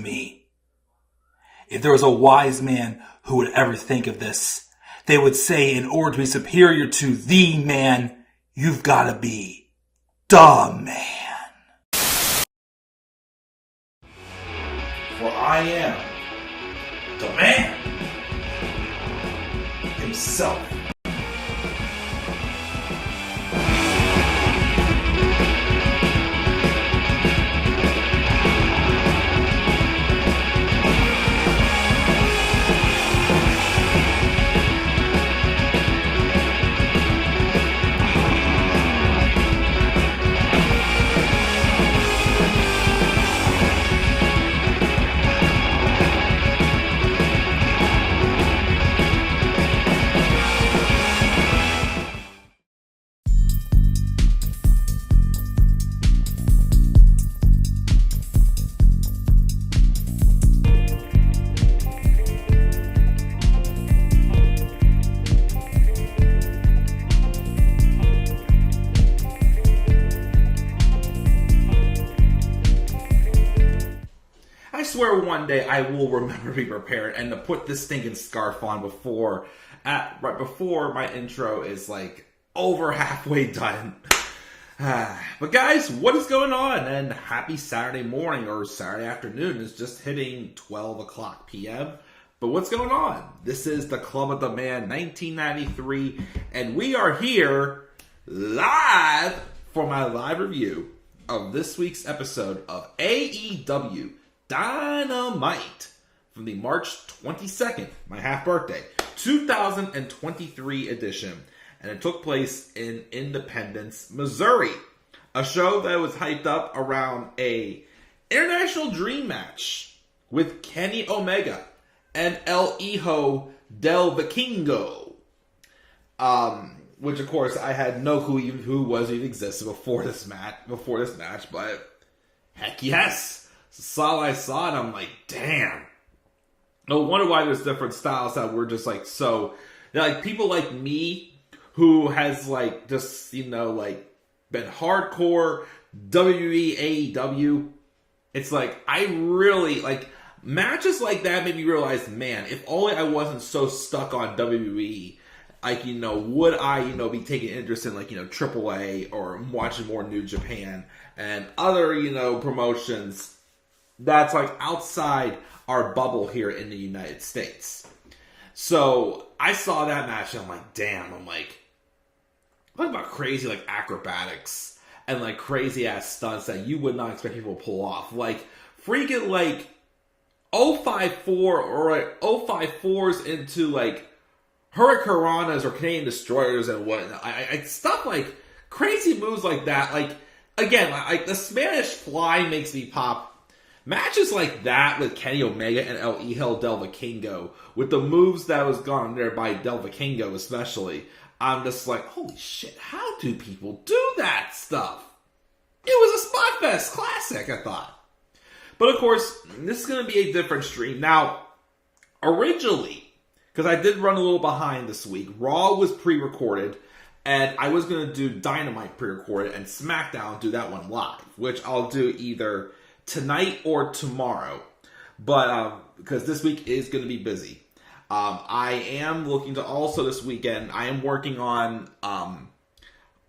me. If there was a wise man who would ever think of this, they would say in order to be superior to the man, you've got to be the man. For I am the man himself. I swear one day I will remember to be prepared and to put this stinking scarf on right before my intro is like over halfway done. But guys, what is going on? And happy Saturday morning or Saturday afternoon. It's just hitting 12 o'clock p.m. But what's going on? This is the Club of the Man 1993, and we are here live for my live review of this week's episode of AEW Dynamite from the March 22nd, my half birthday, 2023 edition. And it took place in Independence, Missouri. A show that was hyped up around a International Dream match with Kenny Omega and El Hijo del Vikingo. Which of course I had no clue even who was even existed before this match, but heck yes. So I saw it, I'm like, damn. No wonder why there's different styles that were just like so. Like people like me who has like just like been hardcore WWE, AEW. It's like I really like matches like that made me realize, man, if only I wasn't so stuck on WWE. Like, would I, be taking interest in, like, AAA or watching more New Japan and other, promotions that's, like, outside our bubble here in the United States. So, I saw that match and I'm like, damn, talk about crazy, like, acrobatics and, like, crazy-ass stunts that you would not expect people to pull off. Like, freaking, like, 054 or, like, 054s into, like, Hurricanranas or Canadian Destroyers and whatnot. I stuff like crazy moves like that. Like again, like the Spanish Fly makes me pop. Matches like that with Kenny Omega and El Hijo del Vikingo, with the moves that was gone there by Del Vikingo especially, I'm just like, holy shit! How do people do that stuff? It was a Spot Fest classic, I thought. But of course, this is going to be a different stream now. Originally, because I did run a little behind this week. Raw was pre-recorded, and I was going to do Dynamite pre-recorded, and SmackDown do that one live, which I'll do either tonight or tomorrow. But, because this week is going to be busy. I am looking to also this weekend, I am working on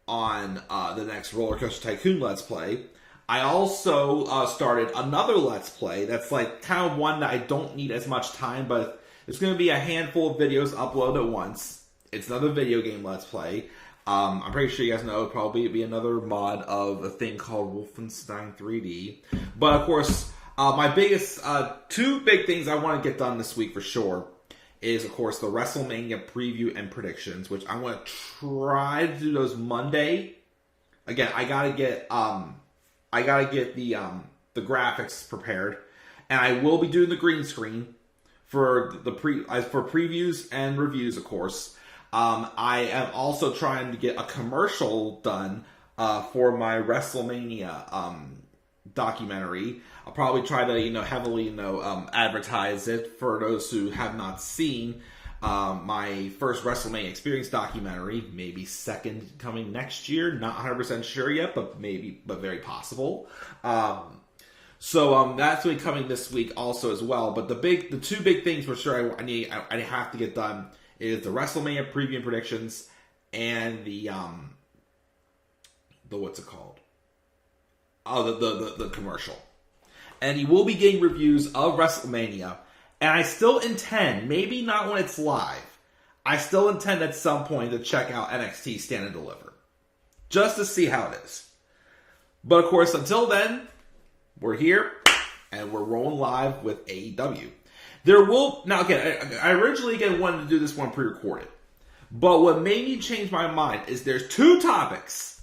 the next Roller Coaster Tycoon Let's Play. I also started another Let's Play that's like kind of one that I don't need as much time, but there's going to be a handful of videos uploaded at once. It's another video game Let's Play. I'm pretty sure you guys know it'll probably be another mod of a thing called Wolfenstein 3D. But of course, my biggest, two big things I want to get done this week for sure is, of course, the WrestleMania preview and predictions, which I want to try to do those Monday. Again, I gotta get the graphics prepared, and I will be doing the green screen for for previews and reviews, of course. I am also trying to get a commercial done for my WrestleMania documentary. I'll probably try to heavily advertise it for those who have not seen my first WrestleMania experience documentary. Maybe second coming next year. Not 100% sure yet, but very possible. So that's going to be coming this week also as well. But the two big things for sure I have to get done is the WrestleMania preview and predictions and the what's it called? Oh, the commercial. And you will be getting reviews of WrestleMania. And I still intend, maybe not when it's live, I still intend at some point to check out NXT Stand and Deliver. Just to see how it is. But of course, until then, we're here, and we're rolling live with AEW. Now again, I originally wanted to do this one pre-recorded. But what made me change my mind is there's two topics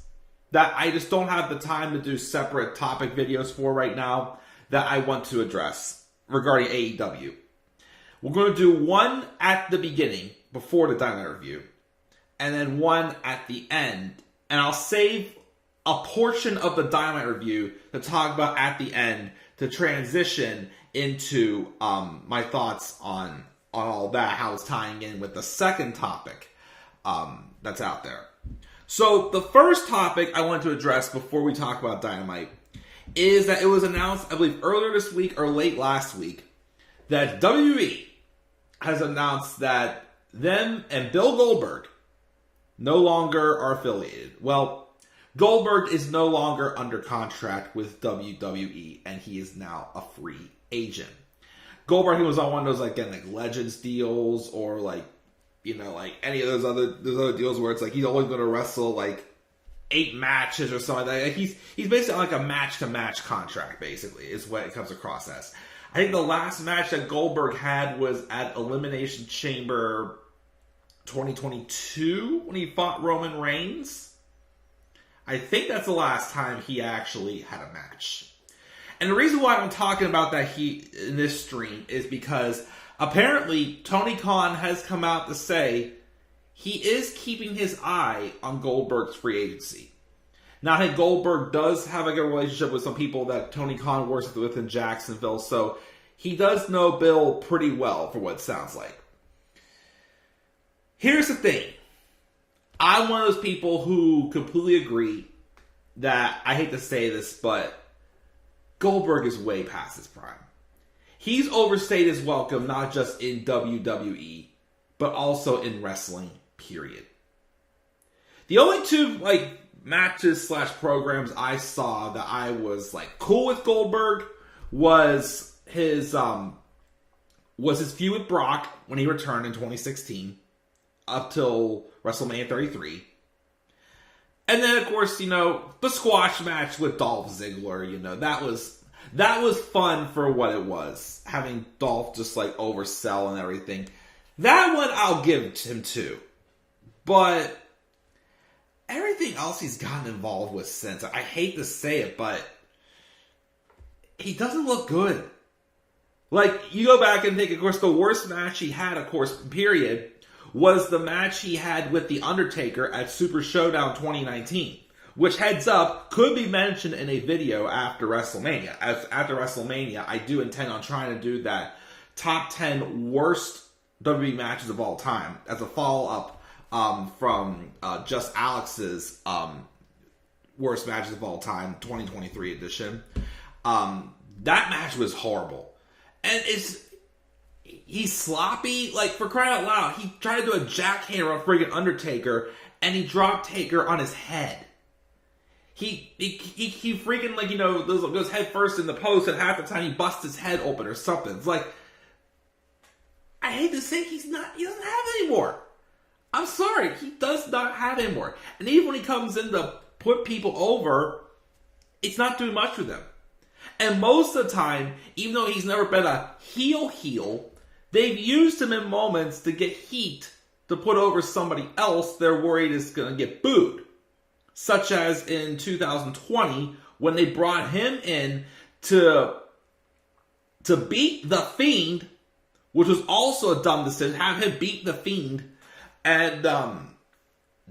that I just don't have the time to do separate topic videos for right now that I want to address regarding AEW. We're going to do one at the beginning, before the Dynamite review, and then one at the end. And I'll save a portion of the Dynamite review to talk about at the end to transition into my thoughts on all that, how it's tying in with the second topic that's out there. So the first topic I want to address before we talk about Dynamite is that it was announced, I believe, earlier this week or late last week, that WWE has announced that them and Bill Goldberg no longer are affiliated. Well, Goldberg is no longer under contract with WWE, and he is now a free agent. Goldberg, he was on one of those like Legends deals, or like any of those other deals where it's like he's only going to wrestle like 8 matches or something like that. He's basically on like a match-to-match contract, basically, is what it comes across as. I think the last match that Goldberg had was at Elimination Chamber 2022 when he fought Roman Reigns. I think that's the last time he actually had a match. And the reason why I'm talking about that in this stream is because apparently Tony Khan has come out to say he is keeping his eye on Goldberg's free agency. Now, I think Goldberg does have a good relationship with some people that Tony Khan works with in Jacksonville, so he does know Bill pretty well, for what it sounds like. Here's the thing. I'm one of those people who completely agree that, I hate to say this, but Goldberg is way past his prime. He's overstayed his welcome, not just in WWE, but also in wrestling, period. The only two, matches / programs I saw that I was cool with Goldberg was his feud with Brock when he returned in 2016 up till WrestleMania 33. And then of course, the squash match with Dolph Ziggler, that was fun for what it was. Having Dolph just oversell and everything. That one I'll give him too. But everything else he's gotten involved with since, I hate to say it, but he doesn't look good. You go back and think, of course, the worst match he had, of course, period, was the match he had with The Undertaker at Super Showdown 2019. Which, heads up, could be mentioned in a video after WrestleMania. After WrestleMania, I do intend on trying to do that top 10 worst WWE matches of all time as a follow-up from Just Alex's worst matches of all time, 2023 edition. That match was horrible. And he's sloppy. For crying out loud, he tried to do a jackhammer on friggin' Undertaker, and he dropped Taker on his head. He freaking, goes head first in the post, and half the time he busts his head open or something. It's I hate to say he doesn't have it anymore. I'm sorry, he does not have it anymore. And even when he comes in to put people over, it's not doing much for them. And most of the time, even though he's never been a heel, they've used him in moments to get heat to put over somebody else they're worried is going to get booed. Such as in 2020, when they brought him in to beat The Fiend, which was also a dumb decision, have him beat The Fiend, and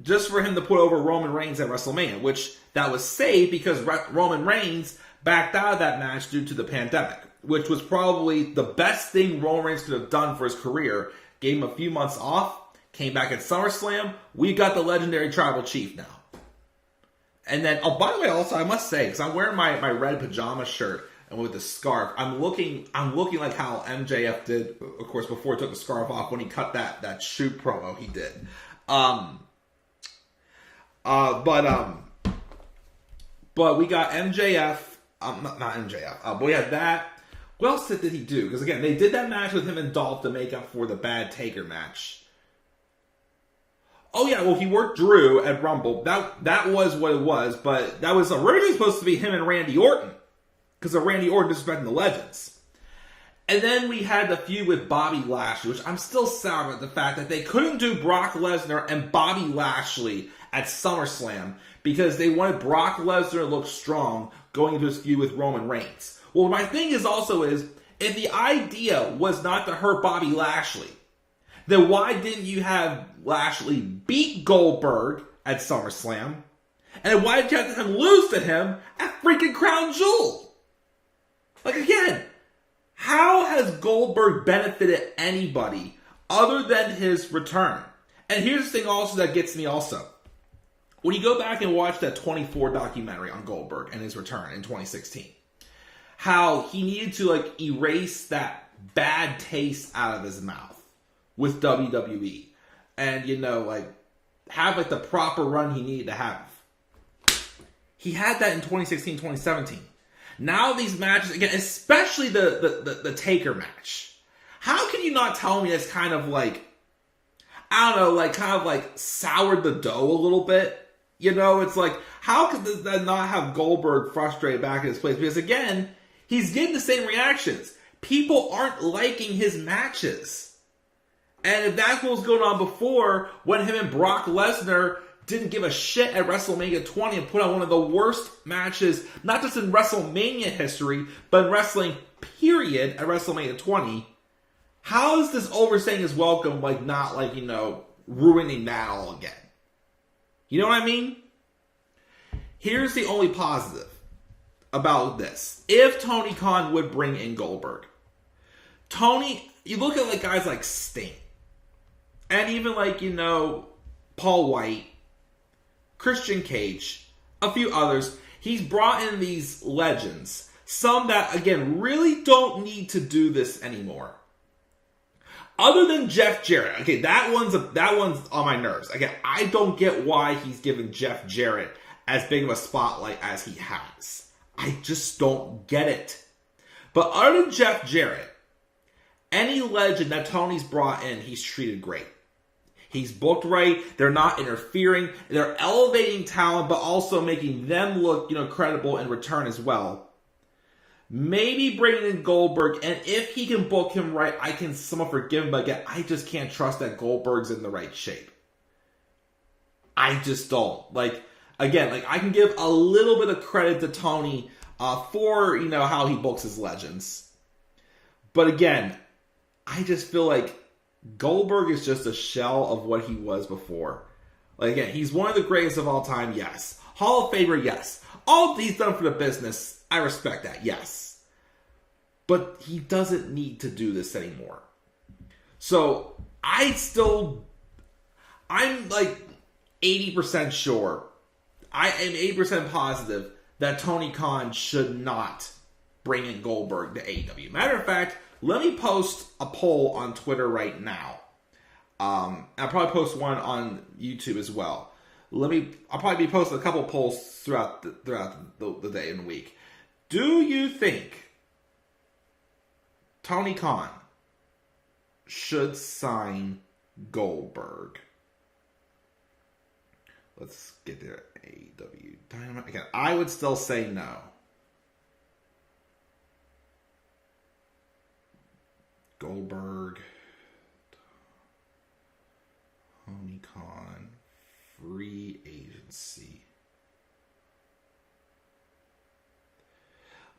just for him to put over Roman Reigns at WrestleMania, which that was saved because Roman Reigns backed out of that match due to the pandemic, which was probably the best thing Roman Reigns could have done for his career. Gave him a few months off, came back at SummerSlam. We got the legendary Tribal Chief now. And then, oh, by the way, also, I must say, because I'm wearing my red pajama shirt and with the scarf. I'm looking like how MJF did, of course, before he took the scarf off when he cut that shoot promo he did. But we got MJF, not MJF, but we had that. What else did he do? Because again, they did that match with him and Dolph to make up for the bad Taker match. Oh yeah, well he worked Drew at Rumble. That was what it was, but that was originally supposed to be him and Randy Orton. Because of Randy Orton disrespecting the Legends. And then we had the feud with Bobby Lashley, which I'm still sour at the fact that they couldn't do Brock Lesnar and Bobby Lashley at SummerSlam because they wanted Brock Lesnar to look strong going into his feud with Roman Reigns. Well, my thing is also if the idea was not to hurt Bobby Lashley, then why didn't you have Lashley beat Goldberg at SummerSlam? And why did you have him lose to him at freaking Crown Jewel? Like, again, how has Goldberg benefited anybody other than his return? And here's the thing also that gets me also. When you go back and watch that 24 documentary on Goldberg and his return in 2016, how he needed to, erase that bad taste out of his mouth with WWE. And, have, the proper run he needed to have. He had that in 2016, 2017. Now these matches, again, especially the Taker match. How can you not tell me it's kind of soured the dough a little bit? It's like, how could that not have Goldberg frustrated back in his place? Because again, he's getting the same reactions. People aren't liking his matches. And if that's what was going on before, when him and Brock Lesnar didn't give a shit at WrestleMania 20 and put on one of the worst matches, not just in WrestleMania history, but in wrestling, period, at WrestleMania 20, how is this overstaying his welcome, ruining that all again? You know what I mean? Here's the only positive about this. If Tony Khan would bring in Goldberg, you look at guys like Sting, and even Paul White, Christian Cage, a few others. He's brought in these legends. Some that, again, really don't need to do this anymore. Other than Jeff Jarrett. Okay, that one's on my nerves. Again, I don't get why he's given Jeff Jarrett as big of a spotlight as he has. I just don't get it. But other than Jeff Jarrett, any legend that Tony's brought in, he's treated great. He's booked right. They're not interfering. They're elevating talent, but also making them look, credible in return as well. Maybe bringing in Goldberg, and if he can book him right, I can somewhat forgive him. But again, I just can't trust that Goldberg's in the right shape. I just don't. I can give a little bit of credit to Tony for, how he books his legends. But again, I just feel like Goldberg is just a shell of what he was before. Again, he's one of the greatest of all time, yes. Hall of Famer, yes. All he's done for the business, I respect that, yes. But he doesn't need to do this anymore. So, I'm 80% sure, I am 80% positive that Tony Khan should not bring in Goldberg to AEW. Matter of fact, let me post a poll on Twitter right now. I'll probably post one on YouTube as well. I'll probably be posting a couple polls throughout the day and week. Do you think Tony Khan should sign Goldberg? Let's get there. AEW Dynamite. Again, I would still say no. Goldberg, Tony Khan, free agency.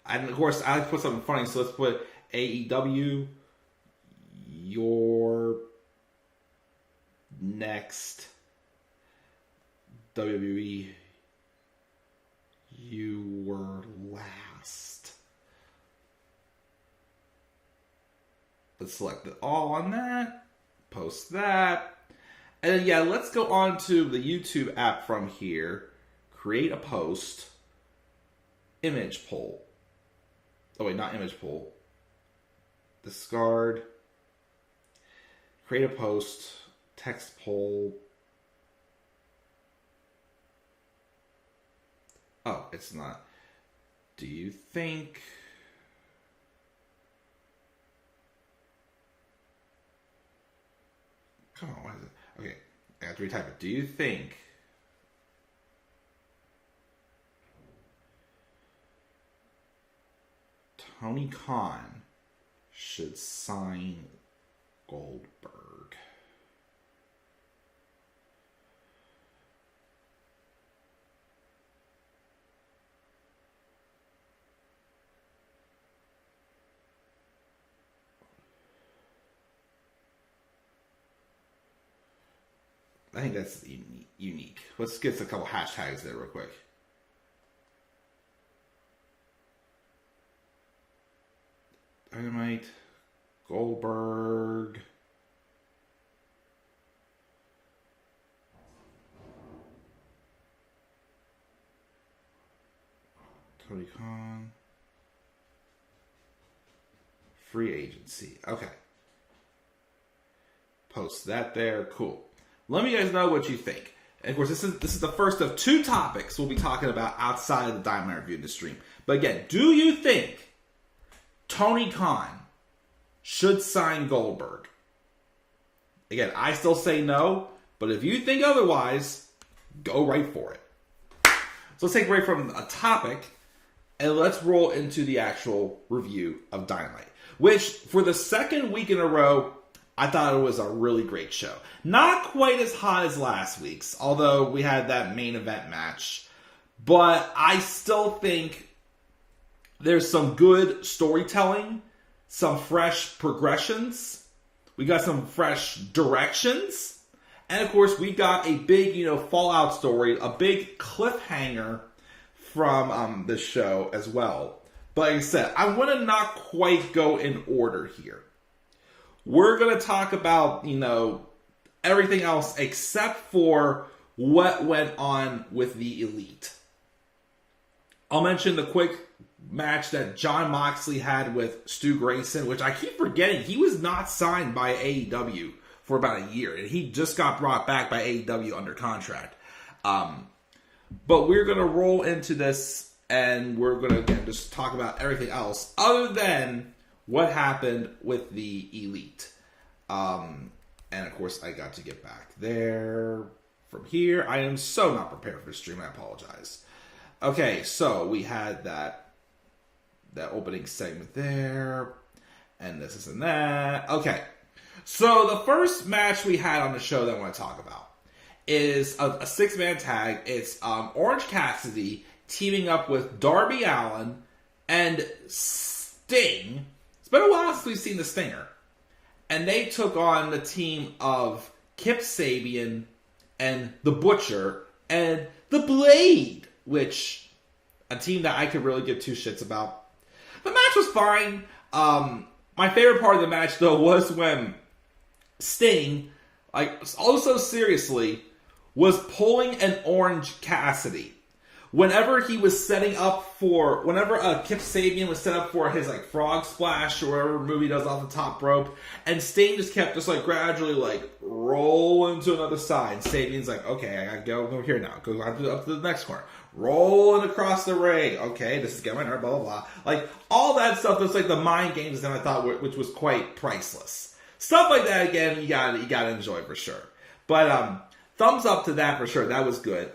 And of course, I put something funny, so let's put AEW, your next, WWE, you were last. Let's select it all on that. Post that. And then, let's go on to the YouTube app from here. Create a post. Image poll. Oh wait, not image pull. Discard. Create a post. Text poll. Oh, it's not. Do you think... Come on, what is it? Okay, I have to retype it. Do you think Tony Khan should sign Goldberg? I think that's unique. Let's get a couple hashtags there real quick. Dynamite, Goldberg. Tony Khan. Free agency. Okay. Post that there. Cool. Let me guys know what you think. And of course, this is the first of two topics we'll be talking about outside of the Dynamite Review in the stream. But again, do you think Tony Khan should sign Goldberg? Again, I still say no, but if you think otherwise, go right for it. So let's take a break from a topic and let's roll into the actual review of Dynamite, which for the second week in a row, I thought it was a really great show. Not quite as hot as last week's, although we had that main event match. But I still think there's some good storytelling, some fresh progressions. We got some fresh directions. And of course, we got a big, fallout story, a big cliffhanger from this show as well. But like I said, I want to not quite go in order here. We're going to talk about, everything else except for what went on with the Elite. I'll mention the quick match that Jon Moxley had with Stu Grayson, which I keep forgetting. He was not signed by AEW for about a year, and he just got brought back by AEW under contract. But we're going to roll into this, and we're going to, again, just talk about everything else other than what happened with the Elite. And of course, I got to get back there from here. I am so not prepared for the stream. I apologize. Okay, so we had that opening segment there, and this and that. Okay, so the first match we had on the show that I want to talk about is a six-man tag. It's Orange Cassidy teaming up with Darby Allin and Sting. It's been a while since we've seen the Stinger. And they took on the team of Kip Sabian and The Butcher and The Blade, which a team that I could really give two shits about. The match was fine. My favorite part of the match, though, was when Sting, also seriously, was pulling an Orange Cassidy. Whenever Kip Sabian was set up for his frog splash or whatever move he does off the top rope, and Sting just kept gradually rolling to another side. And Sabian's okay, I gotta go over here now. Go up to the next corner. Rolling across the ring. Okay, this is getting my nerve, blah, blah, blah. All that stuff was the mind games that I thought which was quite priceless. Stuff like that, again, you gotta enjoy for sure. But thumbs up to that for sure. That was good.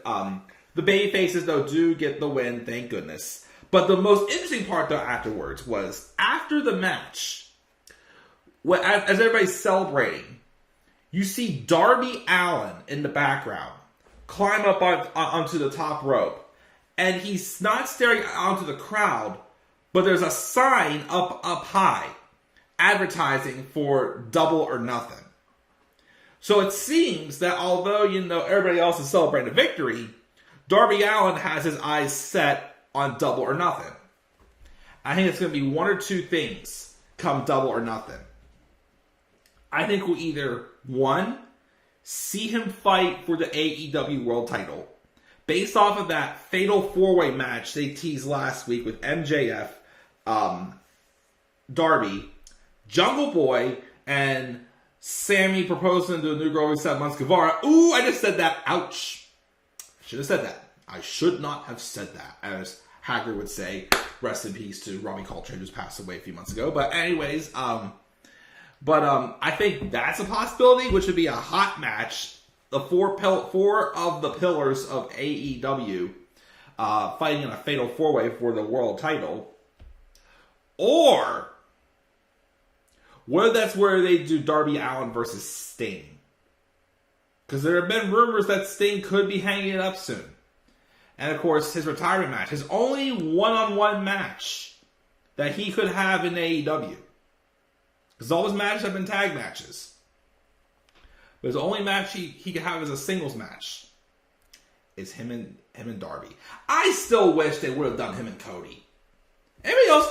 The baby faces, though, do get the win, thank goodness. But the most interesting part, though, afterwards was after the match, as everybody's celebrating, you see Darby Allin in the background climb up onto the top rope. And he's not staring onto the crowd, but there's a sign up high advertising for Double or Nothing. So it seems that although, everybody else is celebrating a victory, Darby Allin has his eyes set on Double or Nothing. I think it's going to be one or two things come Double or Nothing. I think we'll either, one, see him fight for the AEW World title, based off of that fatal four-way match they teased last week with MJF Darby, Jungle Boy, and Sammy proposing to a new girl we 7 months, Guevara. Ooh, I just said that. Ouch. Should have said that. I should not have said that. As Hager would say, rest in peace to Robbie Coltrane, who's passed away a few months ago. But anyways, I think that's a possibility, which would be a hot match. The four of the pillars of AEW fighting in a fatal 4-way for the world title. Or what if that's where they do Darby Allin versus Sting? Because there have been rumors that Sting could be hanging it up soon. And of course, his retirement match, his only one-on-one match that he could have in AEW. Because all his matches have been tag matches. But his only match he could have is a singles match. Is him and Darby. I still wish they would have done him and Cody. Anybody else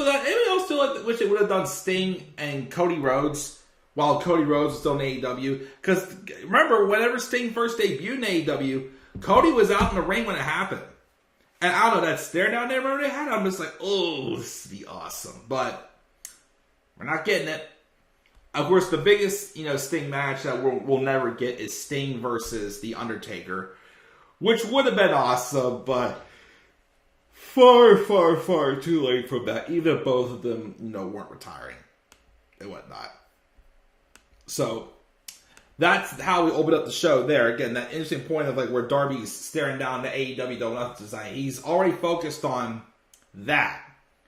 still wish they would have done Sting and Cody Rhodes while Cody Rhodes was still in AEW? Because remember, whenever Sting first debuted in AEW, Cody was out in the ring when it happened. And I don't know, that stare down there, remember they had? I'm just like, oh, this would be awesome. But we're not getting it. Of course, the biggest Sting match that we'll never get is Sting versus The Undertaker, which would have been awesome, but far, far, far too late for that. Even if both of them, weren't retiring and whatnot. So that's how we open up the show there. Again, that interesting point of where Darby's staring down the AEW Donuts design. He's already focused on that.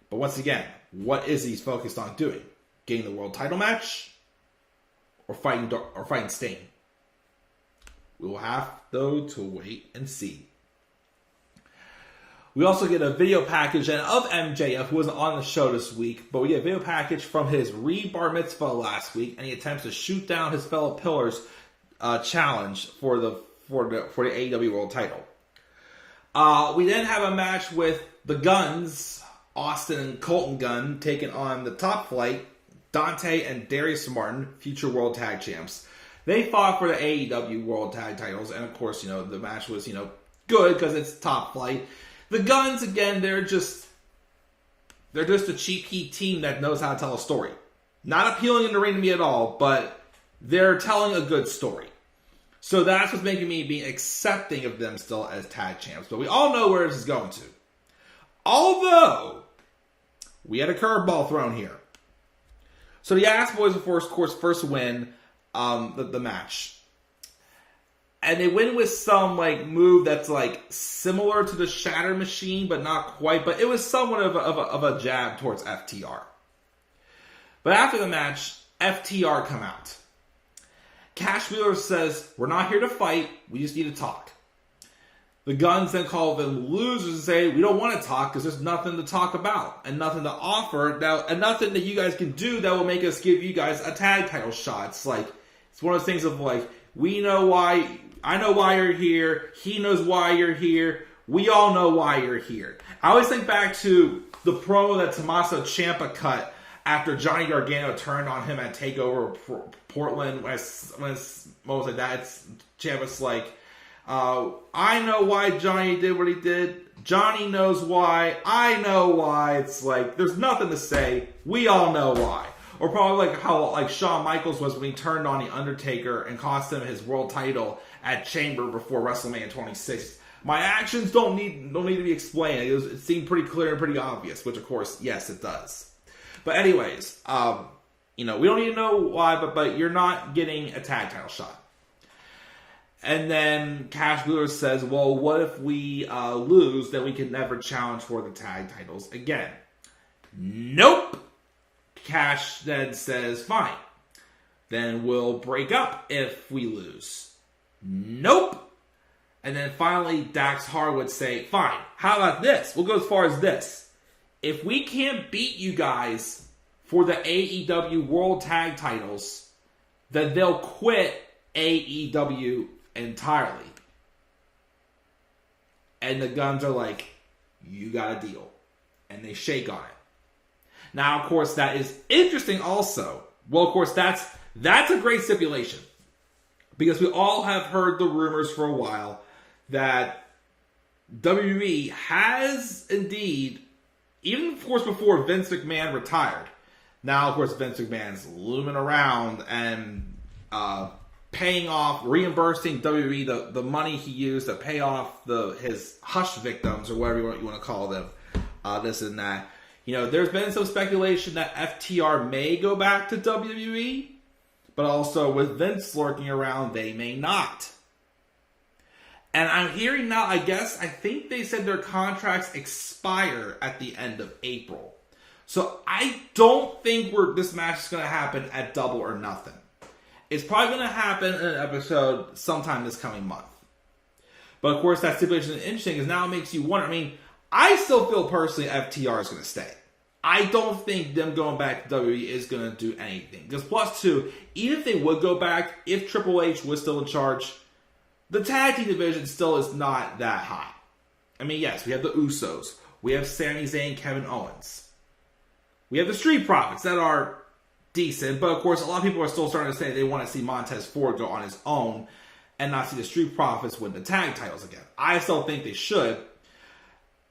But once again, what is he focused on doing? Getting the world title match or fighting Sting? We will have, though, to wait and see. We also get a video package of MJF, who wasn't on the show this week, but we get a video package from his re-bar mitzvah last week, and he attempts to shoot down his fellow pillars challenge for the AEW World Title. We then have a match with the Guns, Austin and Colton Gunn, taking on the Top Flight, Dante and Darius Martin, future World Tag Champs. They fought for the AEW World Tag Titles, and of course, the match was, good because it's Top Flight. The Guns, again, they're just a cheap heat team that knows how to tell a story. Not appealing in the ring to me at all, but they're telling a good story. So that's what's making me be accepting of them still as tag champs. But we all know where this is going to. Although, we had a curveball thrown here. So the Ass Boys, of course, first win the match. And they win with some move that's similar to the Shatter Machine, but not quite. But it was somewhat of a jab towards FTR. But after the match, FTR come out. Cash Wheeler says, "We're not here to fight. We just need to talk." The Guns then call them losers and say, "We don't want to talk because there's nothing to talk about and nothing to offer now, and nothing that you guys can do that will make us give you guys a tag title shot." It's it's one of those things of we know why. I know why you're here. He knows why you're here. We all know why you're here. I always think back to the promo that Tommaso Ciampa cut after Johnny Gargano turned on him at TakeOver Portland. When it's moments like that, Ciampa's I know why Johnny did what he did. Johnny knows why. I know why. It's there's nothing to say. We all know why. Or probably how Shawn Michaels was when he turned on The Undertaker and cost him his world title at Chamber before WrestleMania 26. My actions don't need to be explained. It seemed pretty clear and pretty obvious, which of course, yes, it does. But anyways, we don't need to know why, but you're not getting a tag title shot. And then Cash Wheeler says, "Well, what if we lose? Then we can never challenge for the tag titles again." Nope. Cash then says, "Fine. Then we'll break up if we lose." Nope. And then finally, Dax Harwood say, "Fine. How about this? We'll go as far as this. If we can't beat you guys for the AEW World Tag Titles, then they'll quit AEW entirely." And the Guns are "You got a deal." And they shake on it. Now, of course, that is interesting also. Well, of course, that's a great stipulation. Because we all have heard the rumors for a while that WWE has indeed even of course before Vince McMahon retired. Now, of course, Vince McMahon's looming around and paying off, reimbursing WWE the money he used to pay off his hush victims, or whatever you want to call them, this and that. You know, there's been some speculation that FTR may go back to WWE, but also with Vince lurking around, they may not. And I'm hearing now, I think they said their contracts expire at the end of April. So I don't think this match is going to happen at Double or Nothing. It's probably going to happen in an episode sometime this coming month. But of course, that stipulation is interesting because now it makes you wonder. I mean, I still feel personally FTR is going to stay. I don't think them going back to WWE is going to do anything. Because plus two, even if they would go back, if Triple H was still in charge, the tag team division still is not that hot. I mean, yes, we have the Usos. We have Sami Zayn, Kevin Owens. We have the Street Profits that are decent. But, of course, a lot of people are still starting to say they want to see Montez Ford go on his own and not see the Street Profits win the tag titles again. I still think they should.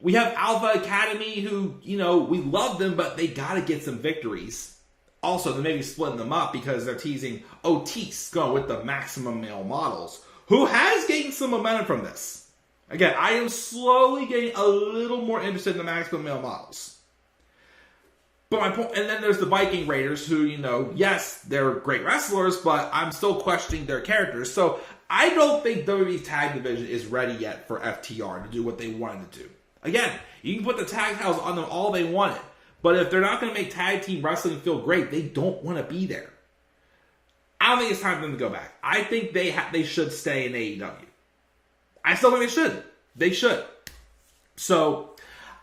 We have Alpha Academy who, you know, we love them, but they got to get some victories. Also, they're maybe splitting them up because they're teasing Otis going with the Maximum Male Models, who has gained some momentum from this. Again, I am slowly getting a little more interested in the Maximum Male Models. But my point, and then there's the Viking Raiders who, you know, yes, they're great wrestlers, but I'm still questioning their characters. So I don't think WWE's tag division is ready yet for FTR to do what they wanted to do. Again, you can put the tag titles on them all they wanted, but if they're not going to make tag team wrestling feel great, they don't want to be there. I don't think it's time for them to go back. I think they should stay in AEW. I still think they should. They should. So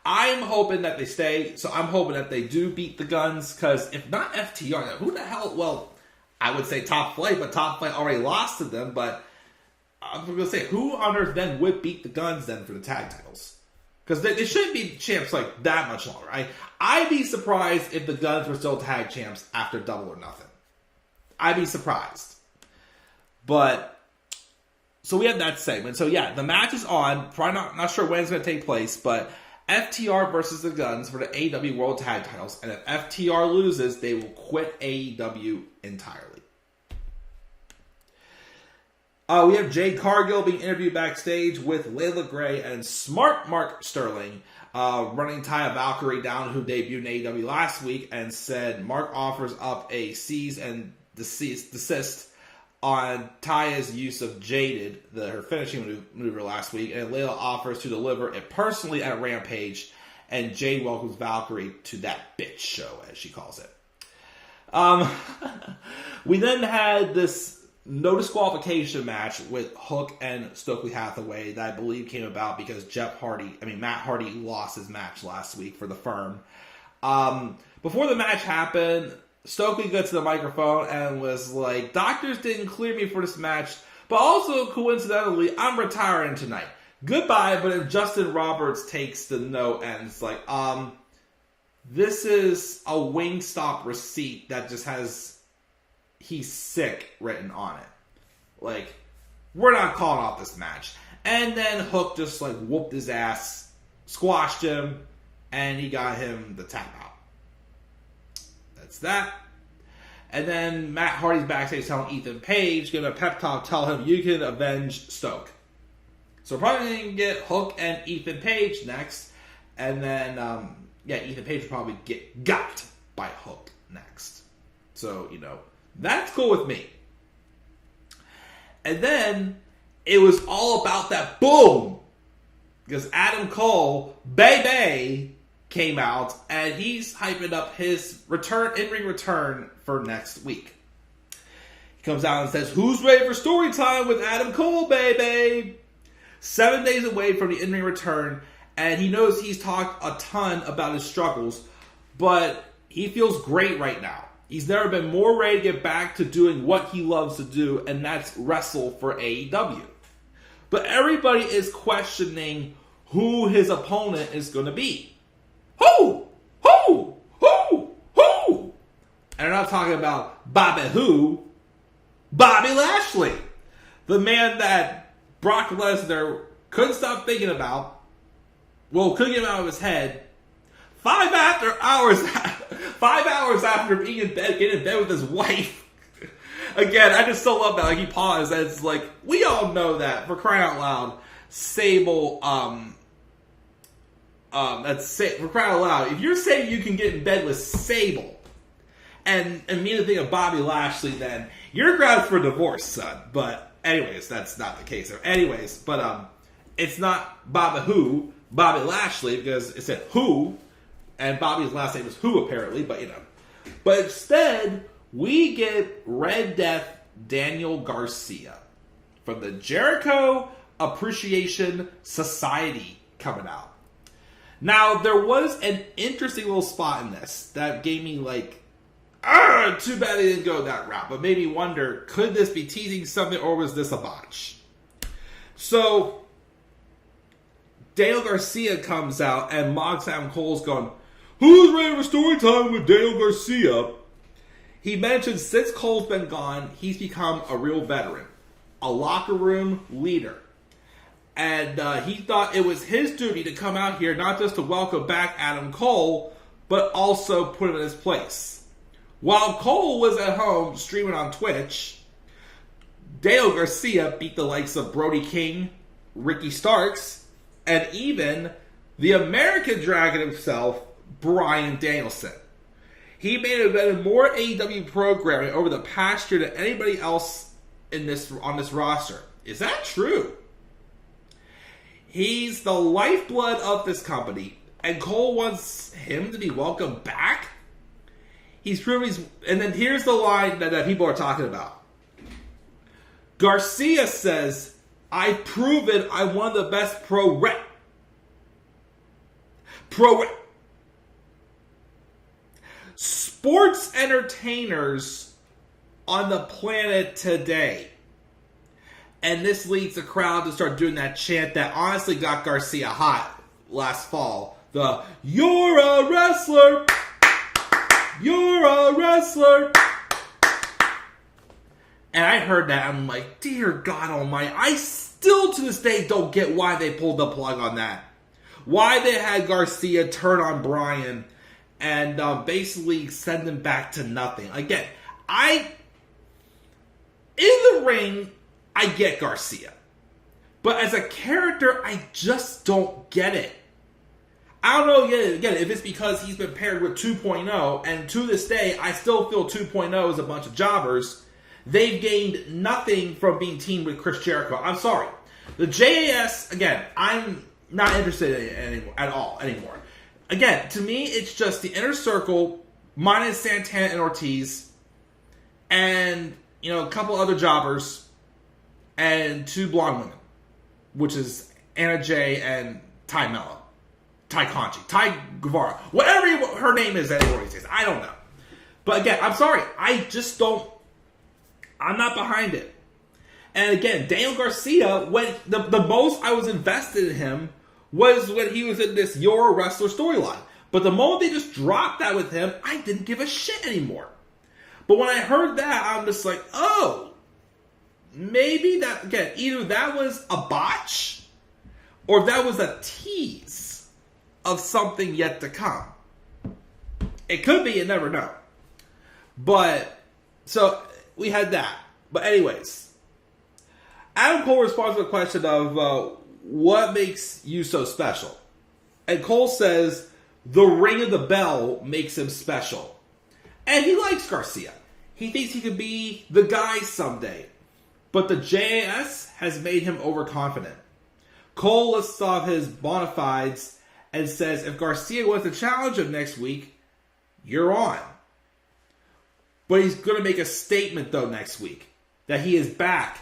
I'm hoping that they stay. So I'm hoping that they do beat the Guns, because if not FTR, who the hell? Well, I would say Top Flight, but Top Flight already lost to them. But I'm going to say, who on earth then would beat the Guns then for the tag titles? Because they shouldn't be champs like that much longer. I'd be surprised if the Guns were still tag champs after Double or Nothing. I'd be surprised. But, so we have that segment. So yeah, the match is on. Probably not sure when it's going to take place, but FTR versus the Guns for the AEW World Tag Titles. And if FTR loses, they will quit AEW entirely. We have Jade Cargill being interviewed backstage with Layla Gray and Smart Mark Sterling, running Taya Valkyrie down, who debuted in AEW last week, and said Mark offers up a cease and desist on Taya's use of Jaded, her finishing maneuver last week, and Layla offers to deliver it personally at Rampage, and Jade welcomes Valkyrie to that bitch show, as she calls it. We then had this no disqualification match with Hook and Stokely Hathaway that I believe came about because Matt Hardy lost his match last week for the firm. Before the match happened, Stokely got to the microphone and was like, doctors didn't clear me for this match, but also coincidentally, I'm retiring tonight. Goodbye. But if Justin Roberts takes the note and it's like, this is a Wingstop receipt that just has "he's sick" written on it. Like, we're not calling off this match. And then Hook just like whooped his ass, squashed him, and he got him the tap out. That's that. And then Matt Hardy's backstage telling Ethan Page, giving a pep talk, tell him you can avenge Stoke. So we're probably going to get Hook and Ethan Page next. And then, Ethan Page will probably get got by Hook next. So, that's cool with me. And then it was all about that boom. Because Adam Cole, baby, came out and he's hyping up his in-ring return for next week. He comes out and says, "Who's ready for story time with Adam Cole, baby?" 7 days away from the in-ring return, and he knows he's talked a ton about his struggles, but he feels great right now. He's never been more ready to get back to doing what he loves to do, and that's wrestle for AEW. But everybody is questioning who his opponent is going to be. Who? And they're not talking about Bobby Lashley. The man that Brock Lesnar couldn't stop thinking about, couldn't get him out of his head, 5 hours after being in bed, getting in bed with his wife. Again, I just still love that. Like, he paused, and it's like, we all know that, for crying out loud, Sable, for crying out loud, if you're saying you can get in bed with Sable, and immediately think of Bobby Lashley, then you're grounds for divorce, son. But anyways, that's not the case. It's not Bobby Lashley, because it said who, and Bobby's last name is Who, apparently, but But instead, we get Red Death Daniel Garcia from the Jericho Appreciation Society coming out. Now, there was an interesting little spot in this that gave me too bad they didn't go that route, but made me wonder, could this be teasing something, or was this a botch? So, Daniel Garcia comes out, and mocks Adam Cole's going, "Who's ready for story time with Daniel Garcia?" He mentioned since Cole's been gone, he's become a real veteran, a locker room leader. And he thought it was his duty to come out here not just to welcome back Adam Cole, but also put him in his place. While Cole was at home streaming on Twitch, Daniel Garcia beat the likes of Brody King, Ricky Starks, and even the American Dragon himself, Bryan Danielson. He made invented more AEW programming over the past year than anybody else on this roster. Is that true? He's the lifeblood of this company, and Cole wants him to be welcomed back? He's proven and then here's the line that people are talking about. Garcia says, "I've proven I'm one of the best pro sports entertainers on the planet today." And this leads the crowd to start doing that chant that honestly got Garcia hot last fall. The, "You're a wrestler! You're a wrestler!" And I heard that, I'm like, dear God almighty, I still to this day don't get why they pulled the plug on that. Why they had Garcia turn on Bryan and basically send him back to nothing. Again, in the ring, I get Garcia. But as a character, I just don't get it. I don't know, again, if it's because he's been paired with 2.0, and to this day, I still feel 2.0 is a bunch of jobbers. They've gained nothing from being teamed with Chris Jericho. I'm sorry. The JAS, again, I'm not interested in it anymore. Again, to me, it's just the Inner Circle, minus Santana and Ortiz, and, a couple other jobbers, and 2 blonde women, which is Anna Jay and Ty Mello. Ty Conchi. Ty Guevara. Whatever her name is anymore these days. I don't know. But again, I'm sorry. I'm not behind it. And again, Daniel Garcia, when the most I was invested in him was when he was in this You're a Wrestler storyline. But the moment they just dropped that with him, I didn't give a shit anymore. But when I heard that, I'm just like, oh, maybe that, again, either that was a botch or that was a tease of something yet to come. It could be, you never know. But, so, we had that. But anyways, Adam Cole responds to the question of what makes you so special? And Cole says, the ring of the bell makes him special. And he likes Garcia. He thinks he could be the guy someday. But the JAS has made him overconfident. Cole lists off his bona fides and says, if Garcia wins the challenge of next week, you're on. But he's going to make a statement, though, next week. That he is back.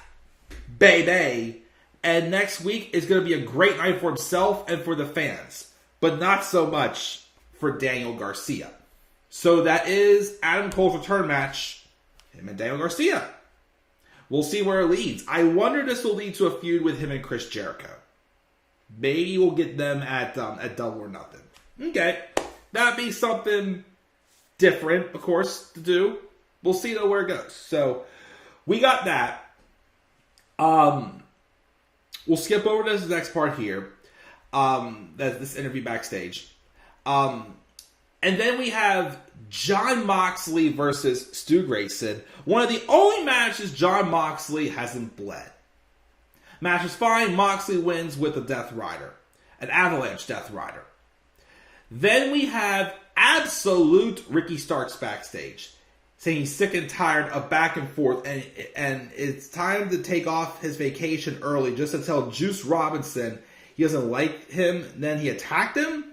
Baby. And next week is going to be a great night for himself and for the fans. But not so much for Daniel Garcia. So that is Adam Cole's return match. Him and Daniel Garcia. We'll see where it leads. I wonder if this will lead to a feud with him and Chris Jericho. Maybe we'll get them at Double or Nothing. Okay. That'd be something different, of course, to do. We'll see though where it goes. So, we got that. We'll skip over to this next part here. That's this interview backstage. And then we have Jon Moxley versus Stu Grayson. One of the only matches Jon Moxley hasn't bled. Match is fine. Moxley wins with a Death Rider. An Avalanche Death Rider. Then we have absolute Ricky Starks backstage, saying he's sick and tired of back and forth, and it's time to take off his vacation early just to tell Juice Robinson he doesn't like him. Then he attacked him.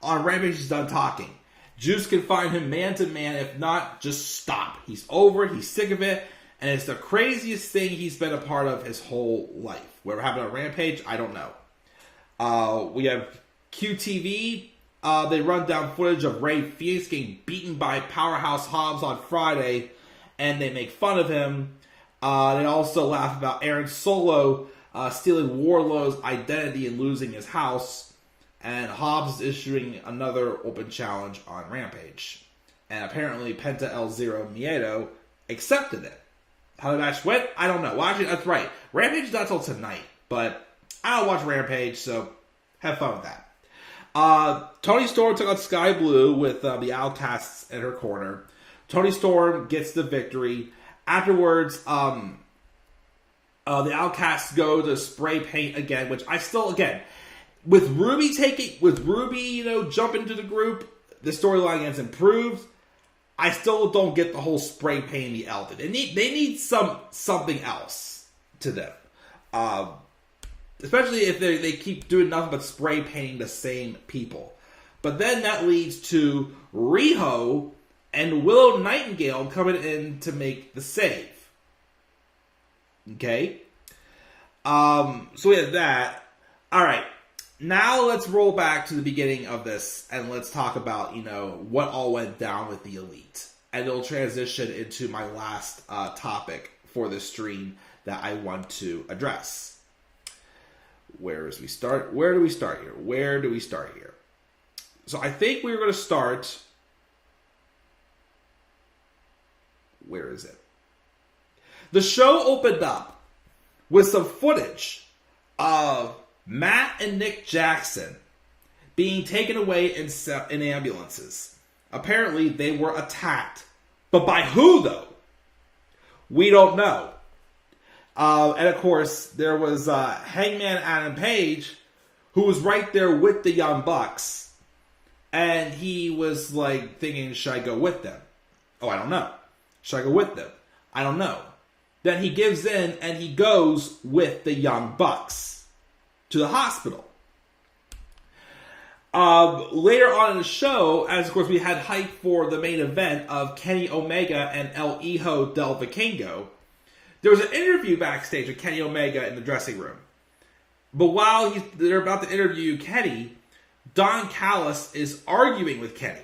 On Rampage, he's done talking. Juice can find him man to man. If not, just stop. He's over it. He's sick of it. And it's the craziest thing he's been a part of his whole life. Whatever happened on Rampage, I don't know. We have QTV. They run down footage of Ray Phoenix getting beaten by Powerhouse Hobbs on Friday. And they make fun of him. They also laugh about Aaron Solo stealing Wardlow's identity and losing his house. And Hobbs is issuing another open challenge on Rampage. And apparently Penta El Zero Miedo accepted it. How the match went, I don't know. Well, actually, that's right. Rampage is not until tonight. But I don't watch Rampage, so have fun with that. Toni Storm took on Sky Blue with the Outcasts in her corner. Toni Storm gets the victory. Afterwards, the Outcasts go to spray paint again, which I still, again... With Ruby jumping into the group, the storyline has improved. I still don't get the whole spray painting the Elton. They need something else to them. Especially if they keep doing nothing but spray painting the same people. But then that leads to Riho and Willow Nightingale coming in to make the save. Okay? So we have that. Alright. Now let's roll back to the beginning of this and let's talk about, what all went down with the Elite. And it'll transition into my last topic for this stream that I want to address. Where do we start here? So I think we're going to start... Where is it? The show opened up with some footage of Matt and Nick Jackson being taken away in ambulances. Apparently, they were attacked. But by who, though? We don't know. And, of course, there was Hangman Adam Page, who was right there with the Young Bucks. And he was, thinking, should I go with them? Oh, I don't know. Should I go with them? I don't know. Then he gives in, and he goes with the Young Bucks to the hospital. Later on in the show, as of course we had hype for the main event of Kenny Omega and El Hijo del Vikingo, there was an interview backstage with Kenny Omega in the dressing room. But while they're about to interview Kenny, Don Callis is arguing with Kenny.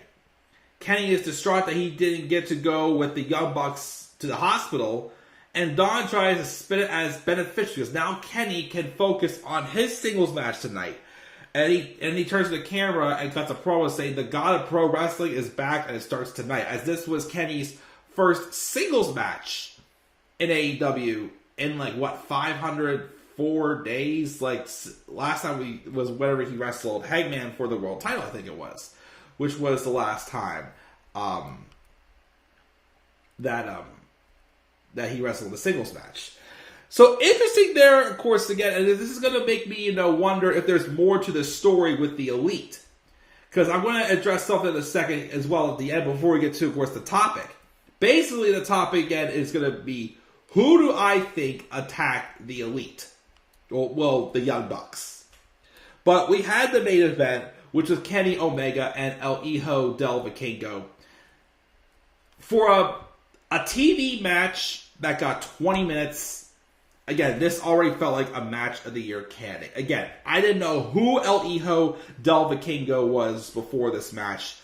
Kenny is distraught that he didn't get to go with the Young Bucks to the hospital, and Don tries to spin it as beneficial because now Kenny can focus on his singles match tonight. And he turns to the camera and cuts a promo saying the God of Pro Wrestling is back and it starts tonight. As this was Kenny's first singles match in AEW in 504 days? Last time was whenever he wrestled Hangman for the world title, I think it was. Which was the last time that he wrestled the singles match. So interesting there, of course, again, and this is going to make me, wonder if there's more to the story with the Elite. Because I'm going to address something in a second as well at the end before we get to, of course, the topic. Basically, the topic, again, is going to be, who do I think attacked the Elite? Well, the Young Bucks. But we had the main event, which was Kenny Omega and El Hijo del Vikingo. For a TV match that got 20 minutes. Again, this already felt like a match of the year candidate. Again, I didn't know who El Hijo del Vikingo was before this match.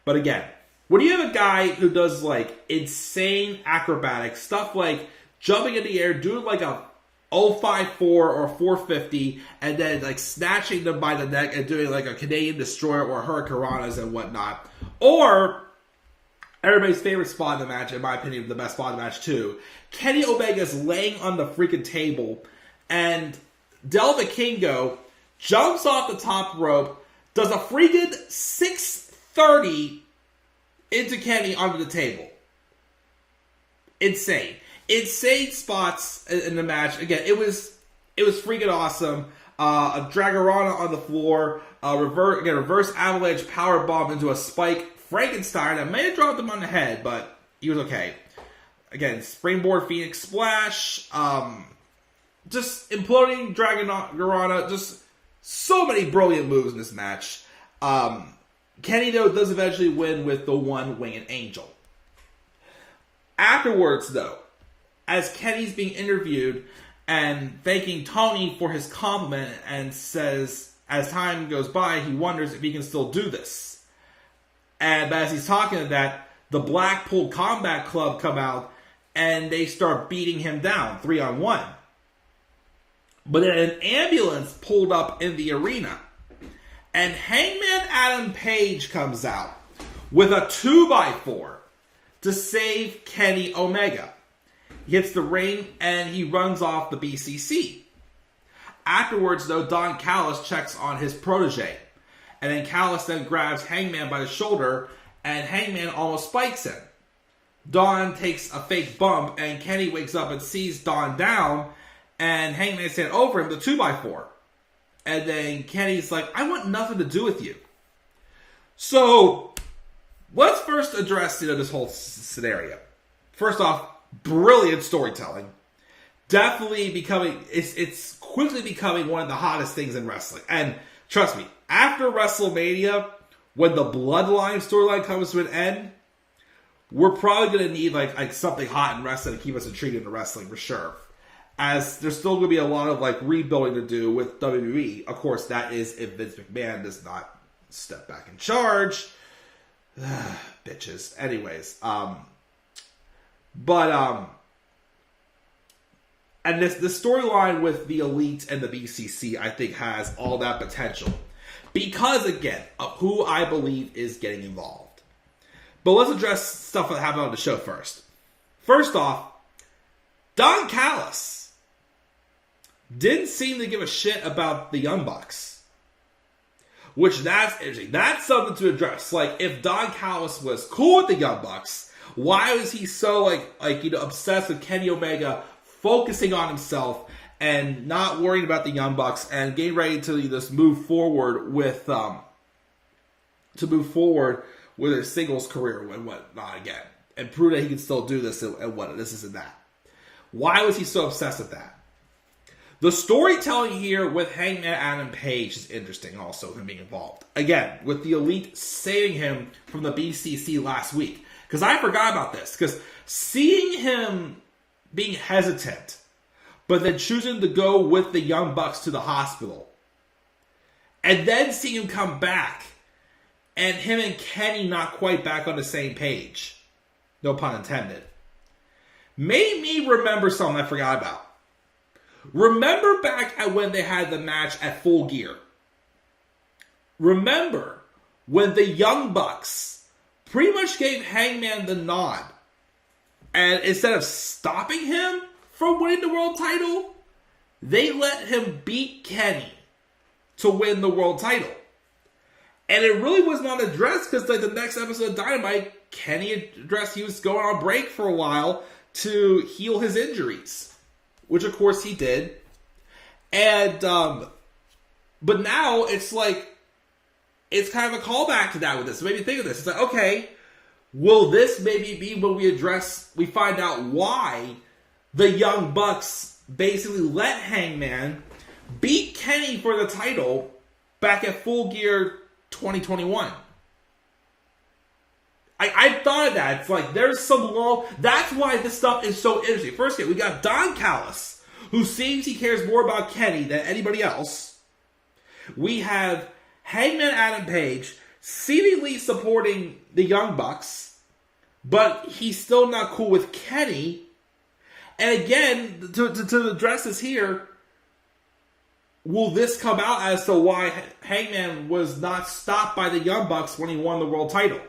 But again, when you have a guy who does insane acrobatic stuff like jumping in the air, doing a 054 or 450, and then snatching them by the neck and doing a Canadian Destroyer or Hurricanranas and whatnot. Or everybody's favorite spot in the match, in my opinion, the best spot in the match too. Kenny Omega's laying on the freaking table, and Del Vikingo jumps off the top rope, does a freaking 630 into Kenny under the table. Insane spots in the match. Again, it was freaking awesome. A Dragorana on the floor, reverse avalanche power bomb into a spike Frankenstein. I may have dropped him on the head, but he was okay. Again, springboard Phoenix splash, just imploding Dragorana, just so many brilliant moves in this match. Kenny, though, does eventually win with the one-winged angel. Afterwards, though, as Kenny's being interviewed and thanking Tony for his compliment, and says, as time goes by, he wonders if he can still do this. And as he's talking to that, the Blackpool Combat Club come out, and they start beating him down, 3-on-1. But then an ambulance pulled up in the arena, and Hangman Adam Page comes out with a 2x4 to save Kenny Omega. He hits the ring, and he runs off the BCC. Afterwards, though, Don Callis checks on his protege. And then Callis then grabs Hangman by the shoulder, and Hangman almost spikes him. Don takes a fake bump, and Kenny wakes up and sees Don down, and Hangman stands over him, the 2x4. And then Kenny's like, I want nothing to do with you. So, let's first address this whole scenario. First off, brilliant storytelling. Definitely it's quickly becoming one of the hottest things in wrestling. And trust me, after WrestleMania, when the Bloodline storyline comes to an end, we're probably going to need like something hot in wrestling to keep us intrigued into wrestling for sure. As there's still going to be a lot of rebuilding to do with WWE. Of course, that is if Vince McMahon does not step back in charge. Bitches. Anyways, and this storyline with the Elite and the BCC, I think, has all that potential. Because, again, of who I believe is getting involved. But let's address stuff that happened on the show first. First off, Don Callis didn't seem to give a shit about the Young Bucks. Which, that's interesting. That's something to address. If Don Callis was cool with the Young Bucks, why was he so obsessed with Kenny Omega, focusing on himself and not worrying about the Young Bucks and getting ready to just move forward with his singles career and whatnot again, and prove that he can still do this and what this is and that. Why was he so obsessed with that? The storytelling here with Hangman Adam Page is interesting. Also, him being involved again with the Elite saving him from the BCC last week. Because I forgot about this. Because seeing him being hesitant, but then choosing to go with the Young Bucks to the hospital, and then seeing him come back, and him and Kenny not quite back on the same page, no pun intended, made me remember something I forgot about. Remember back at when they had the match at Full Gear. Remember when the Young Bucks pretty much gave Hangman the nod. And instead of stopping him from winning the world title, they let him beat Kenny to win the world title. And it really was not addressed because the next episode of Dynamite, Kenny addressed he was going on break for a while to heal his injuries. Which of course he did. And, but now it's it's kind of a callback to that with this. So maybe think of this. It's okay, will this maybe be when we find out why the Young Bucks basically let Hangman beat Kenny for the title back at Full Gear 2021? I thought of that. It's there's some low. That's why this stuff is so interesting. First, we got Don Callis, who seems he cares more about Kenny than anybody else. We have Hangman Adam Page seemingly supporting the Young Bucks, but he's still not cool with Kenny. And again, to address this here, will this come out as to why Hangman was not stopped by the Young Bucks when he won the world title?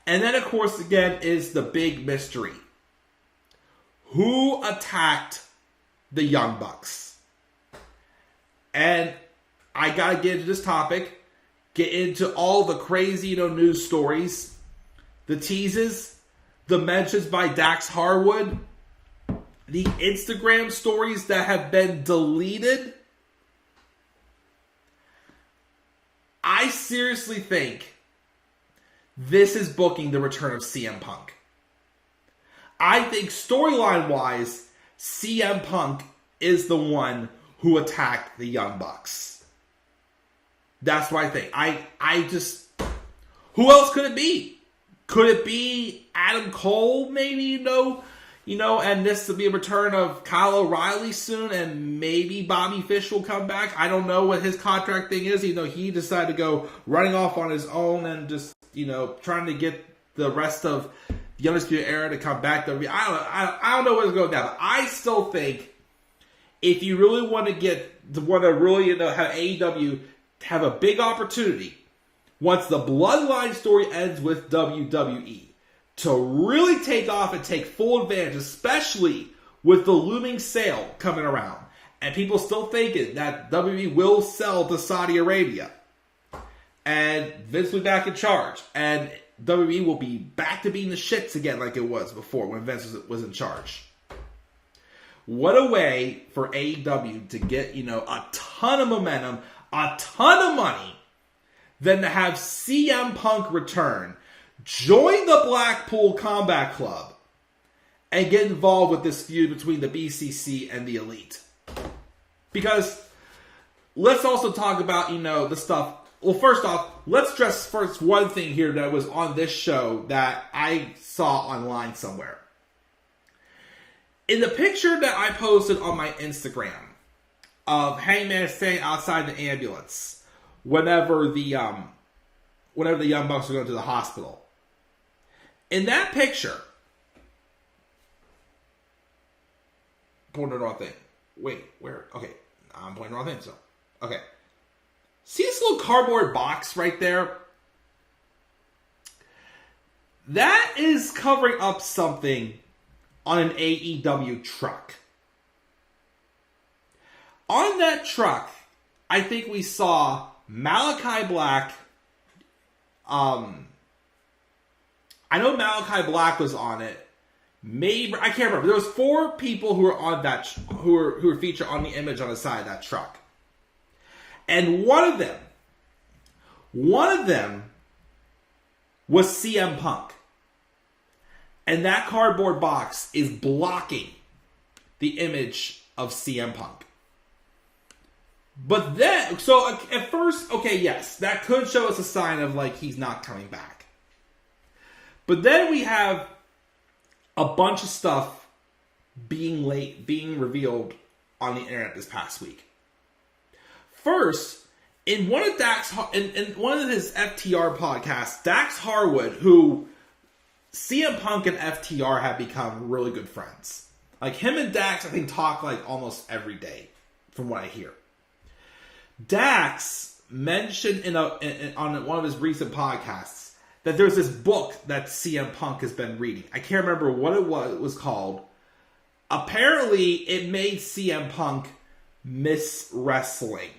And then, of course, again, is the big mystery. Who attacked the Young Bucks? And I gotta get into this topic, get into all the crazy, news stories, the teases, the mentions by Dax Harwood, the Instagram stories that have been deleted, I seriously think this is booking the return of CM Punk. I think storyline-wise, CM Punk is the one who attacked the Young Bucks. That's what I think. I just... Who else could it be? Could it be Adam Cole, maybe, and this will be a return of Kyle O'Reilly soon, and maybe Bobby Fish will come back? I don't know what his contract thing is. He decided to go running off on his own and just, trying to get the rest of the Undisputed Era to come back. I don't know where to go down. But I still think if you really want to have AEW have a big opportunity once the Bloodline story ends with WWE to really take off and take full advantage, especially with the looming sale coming around, and people still thinking that WWE will sell to Saudi Arabia, and Vince will be back in charge, and WWE will be back to being the shits again like it was before when Vince was in charge. What a way for AEW to get, a ton of momentum, a ton of money, than to have CM Punk return, join the Blackpool Combat Club, and get involved with this feud between the BCC and the Elite. Because let's also talk about, the stuff. Well, first off, let's address first one thing here that was on this show that I saw online somewhere. In the picture that I posted on my Instagram of Hangman staying outside the ambulance whenever the Young Bucks are going to the hospital, in that picture, pointing the wrong thing. Wait, where? Okay, I'm pointing the wrong thing. So, okay. See this little cardboard box right there? That is covering up something on an AEW truck. On that truck, I think we saw Malachi Black. I know Malachi Black was on it. Maybe I can't remember. There was 4 people who were on that, who were featured on the image on the side of that truck, and one of them was CM Punk, and that cardboard box is blocking the image of CM Punk. But then, so at first, okay, yes, that could show us a sign of he's not coming back. But then we have a bunch of stuff being revealed on the internet this past week. First, in one of his FTR podcasts, Dax Harwood, who CM Punk and FTR have become really good friends. Him and Dax, I think, talk almost every day, from what I hear. Dax mentioned on one of his recent podcasts that there's this book that CM Punk has been reading. I can't remember what it was called. Apparently, it made CM Punk miss wrestling.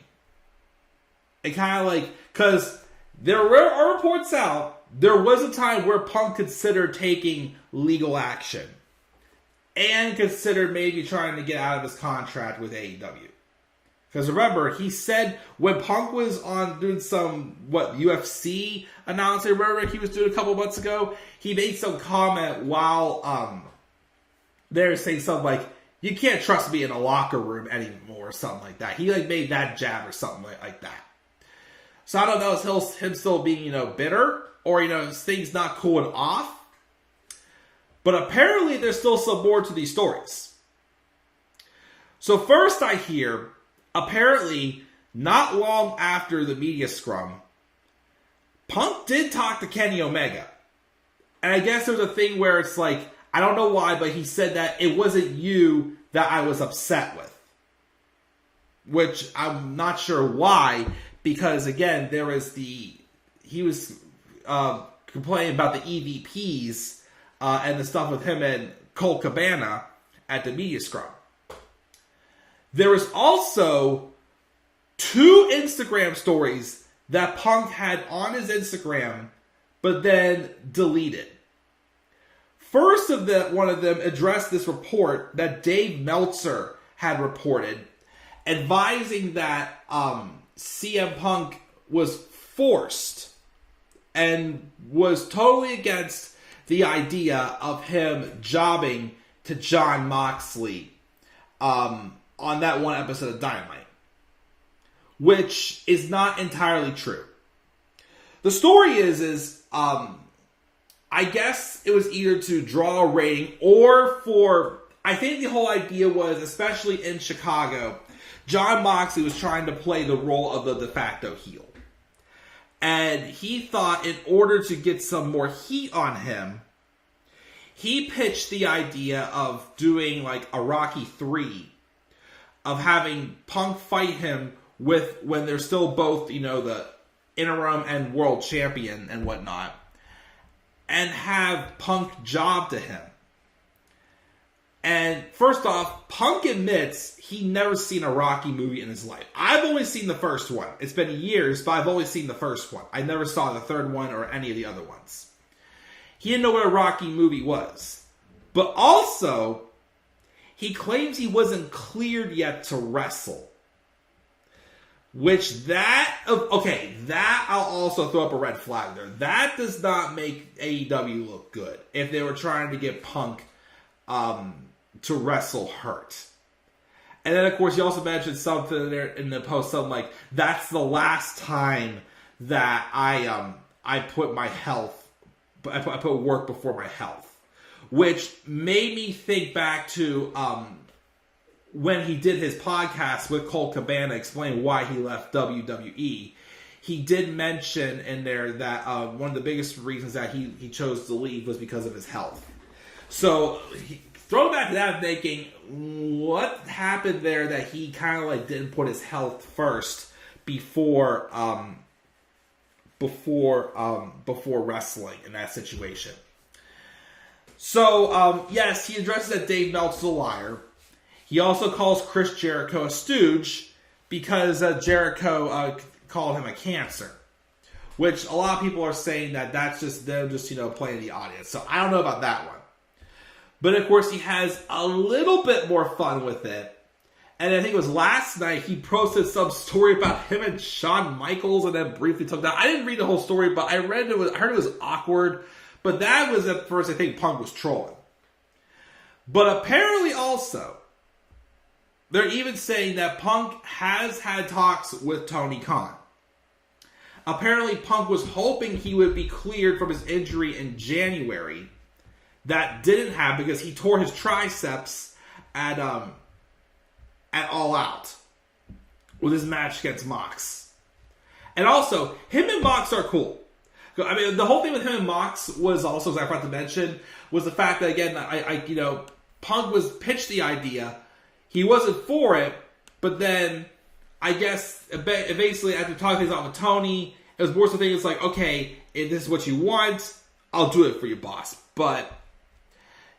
It kind of because there are reports out, there was a time where Punk considered taking legal action and considered maybe trying to get out of his contract with AEW. Because remember, he said when Punk was on doing some, UFC announcing, remember he was doing a couple months ago, he made some comment while they were saying something you can't trust me in a locker room anymore, or something like that. He made that jab or something like that. So I don't know if him still being, bitter, or, things not cooling off. But apparently there's still some more to these stories. So first I hear, apparently, not long after the media scrum, Punk did talk to Kenny Omega. And I guess there's a thing where it's I don't know why, but he said that it wasn't you that I was upset with. Which I'm not sure why, because again, he was complaining about the EVPs and the stuff with him and Colt Cabana at the media scrum. There was also 2 Instagram stories that Punk had on his Instagram, but then deleted. First of one of them addressed this report that Dave Meltzer had reported, advising that CM Punk was forced and was totally against the idea of him jobbing to Jon Moxley on that one episode of Dynamite, which is not entirely true. The story is I guess it was either to draw a rating or I think the whole idea was, especially in Chicago, Jon Moxley was trying to play the role of the de facto heel. And he thought in order to get some more heat on him, he pitched the idea of doing like a Rocky 3, of having Punk fight him when they're still both, the interim and world champion and whatnot, and have Punk job to him. And first off, Punk admits he never seen a Rocky movie in his life. I've only seen the first one. It's been years, but I've only seen the first one. I never saw the third one or any of the other ones. He didn't know what a Rocky movie was. But also, he claims he wasn't cleared yet to wrestle. That I'll also throw up a red flag there. That does not make AEW look good if they were trying to get Punk to wrestle hurt. And then, of course, you also mentioned something there in the post, something like, that's the last time that I put my health, I put work before my health. Which made me think back to when he did his podcast with Colt Cabana explaining why he left WWE. He did mention in there that one of the biggest reasons that he chose to leave was because of his health. So, throw back to that thinking, what happened there that he kind of like didn't put his health first before wrestling in that situation? So, yes, he addresses that Dave Meltzer's a liar. He also calls Chris Jericho a stooge because Jericho called him a cancer. Which a lot of people are saying that that's just them playing the audience. So I don't know about that one. But of course he has a little bit more fun with it. And I think it was last night he posted some story about him and Shawn Michaels and then briefly took that. I didn't read the whole story, but I heard it was awkward. But that was at first I think Punk was trolling. But apparently also, they're even saying that Punk has had talks with Tony Khan. Apparently Punk was hoping he would be cleared from his injury in January. That didn't happen because he tore his triceps at All Out with his match against Mox. And also, him and Mox are cool. I mean, the whole thing with him and Mox was also, as I forgot to mention, was the fact that, again, Punk was pitched the idea. He wasn't for it, but then, I guess, basically, after talking things out with Tony, it was more something that's like, okay, if this is what you want, I'll do it for you, boss. But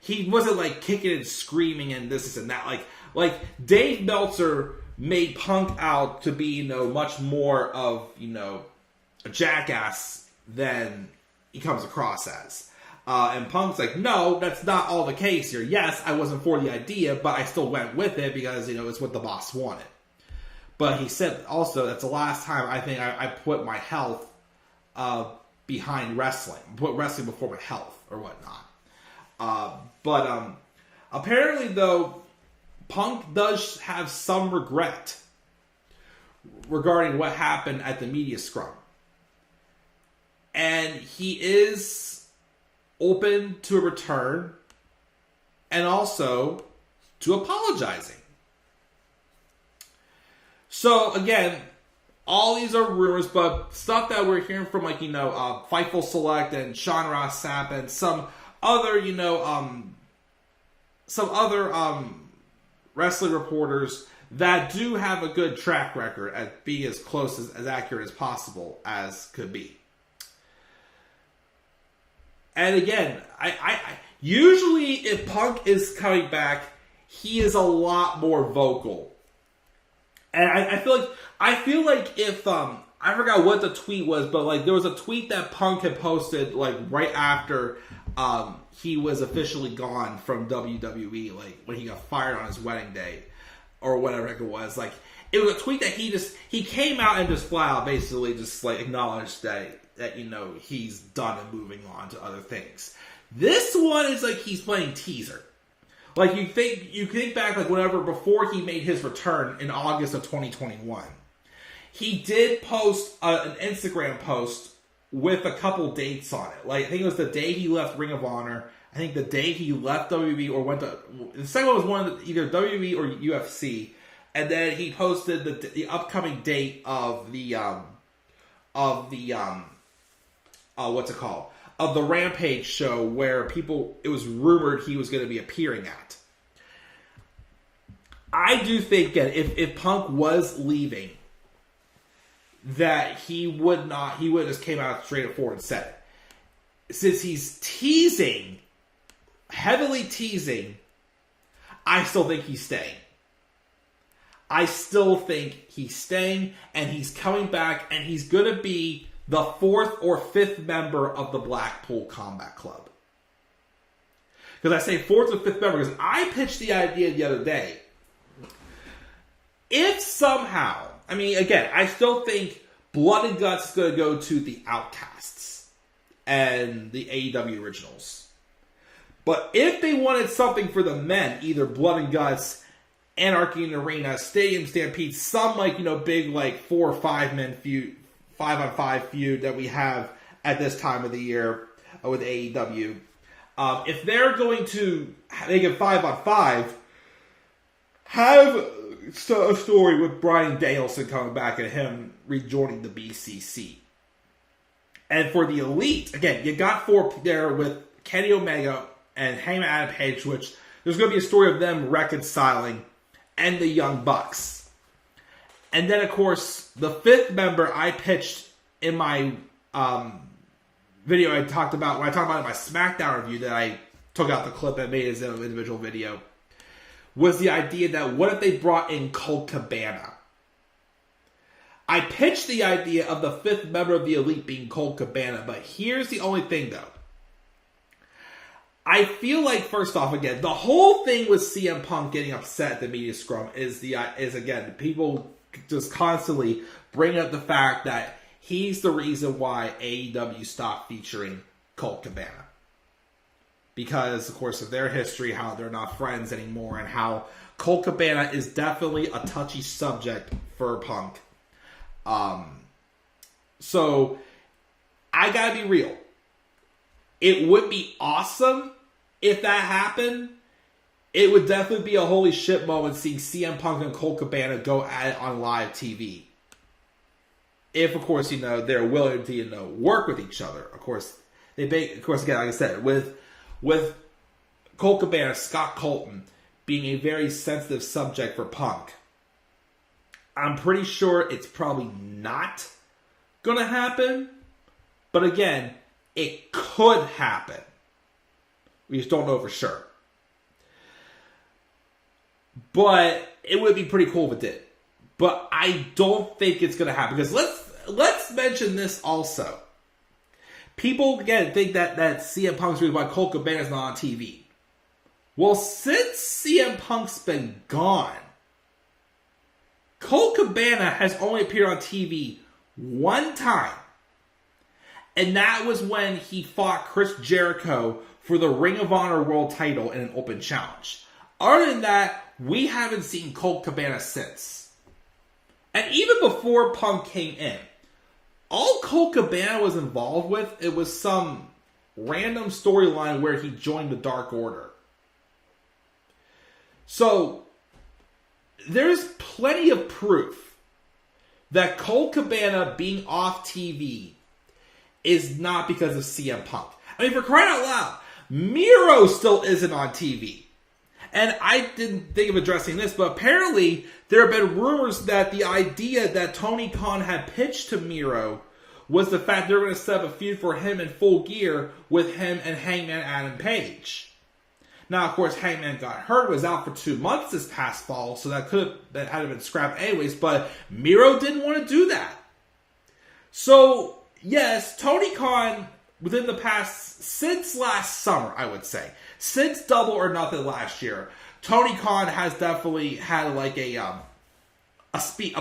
he wasn't, like, kicking and screaming and this and that. Like Dave Meltzer made Punk out to be, much more of, a jackass than he comes across as. And Punk's like, no, that's not all the case here. Yes, I wasn't for the idea, but I still went with it because, it's what the boss wanted. But he said also, that's the last time I think I put my health behind wrestling. Put wrestling before my health or whatnot. But apparently, though, Punk does have some regret regarding what happened at the media scrum. And he is open to a return and also to apologizing. So, again, all these are rumors, but stuff that we're hearing from, Fightful Select and Sean Ross Sapp and some other, wrestling reporters that do have a good track record at being as close as accurate as possible as could be. And again, I usually if Punk is coming back, he is a lot more vocal. And I feel like if I forgot what the tweet was, but there was a tweet that Punk had posted right after he was officially gone from WWE, like when he got fired on his wedding day or whatever it was. Like, it was a tweet that he came out and just flat out basically just like acknowledged that he's done and moving on to other things. This one is like he's playing teaser. Like, you think back, like, whenever before he made his return in August of 2021, he did post an Instagram post with a couple dates on it. Like, I think it was the day he left Ring of Honor. I think the day he left WWE or went to... The second one was either WWE or UFC. And then he posted the upcoming date of the what's it called? Of the Rampage show where it was rumored he was going to be appearing at. I do think that if Punk was leaving, that he would have just came out straight up forward and said it. Since he's heavily teasing, I still think he's staying. I still think he's staying, and he's coming back, and he's going to be the 4th or 5th member of the Blackpool Combat Club. Because I say 4th or 5th member because I pitched the idea the other day. If somehow, I mean, again, I still think Blood and Guts is going to go to the Outcasts and the AEW Originals. But if they wanted something for the men, either Blood and Guts, Anarchy in the Arena, Stadium Stampede, some big 4 or 5 men feud, 5-on-5 feud that we have at this time of the year with AEW. If they're going to make it 5-on-5, have a story with Bryan Danielson coming back and him rejoining the BCC. And for the Elite, again, you got 4 there with Kenny Omega and Hangman Adam Page, which there's going to be a story of them reconciling, and the Young Bucks. And then, of course, the 5th member I pitched in my video I talked about, when I talked about in my SmackDown review that I took out the clip and made as an individual video, was the idea that what if they brought in Colt Cabana? I pitched the idea of the 5th member of the Elite being Colt Cabana, but here's the only thing, though. I feel like, first off, again, the whole thing with CM Punk getting upset at the media scrum is again, people just constantly bring up the fact that he's the reason why AEW stopped featuring Colt Cabana. Because, of course, of their history, how they're not friends anymore, and how Colt Cabana is definitely a touchy subject for Punk. So, I gotta be real. It would be awesome if that happened. It would definitely be a holy shit moment seeing CM Punk and Colt Cabana go at it on live TV. If, of course, they're willing to, work with each other. Of course, again, like I said, with Colt Cabana, Scott Colton being a very sensitive subject for Punk, I'm pretty sure it's probably not going to happen. But again, it could happen. We just don't know for sure. But it would be pretty cool if it did. But I don't think it's going to happen. Because let's mention this also. People, again, think that CM Punk's reason why Colt Cabana is not on TV. Well, since CM Punk's been gone, Colt Cabana has only appeared on TV one time. And that was when he fought Chris Jericho for the Ring of Honor World title in an open challenge. Other than that, we haven't seen Colt Cabana since. And even before Punk came in, all Colt Cabana was involved with, it was some random storyline where he joined the Dark Order. So, there's plenty of proof that Colt Cabana being off TV is not because of CM Punk. I mean, for crying out loud, Miro still isn't on TV. And I didn't think of addressing this, but apparently there have been rumors that the idea that Tony Khan had pitched to Miro was the fact they were going to set up a feud for him in Full Gear with him and Hangman Adam Page. Now, of course, Hangman got hurt, was out for 2 months this past fall, so that had to been scrapped anyways, but Miro didn't want to do that. So, yes, Tony Khan within the past, since last summer, I would say, since Double or Nothing last year, Tony Khan has definitely had like a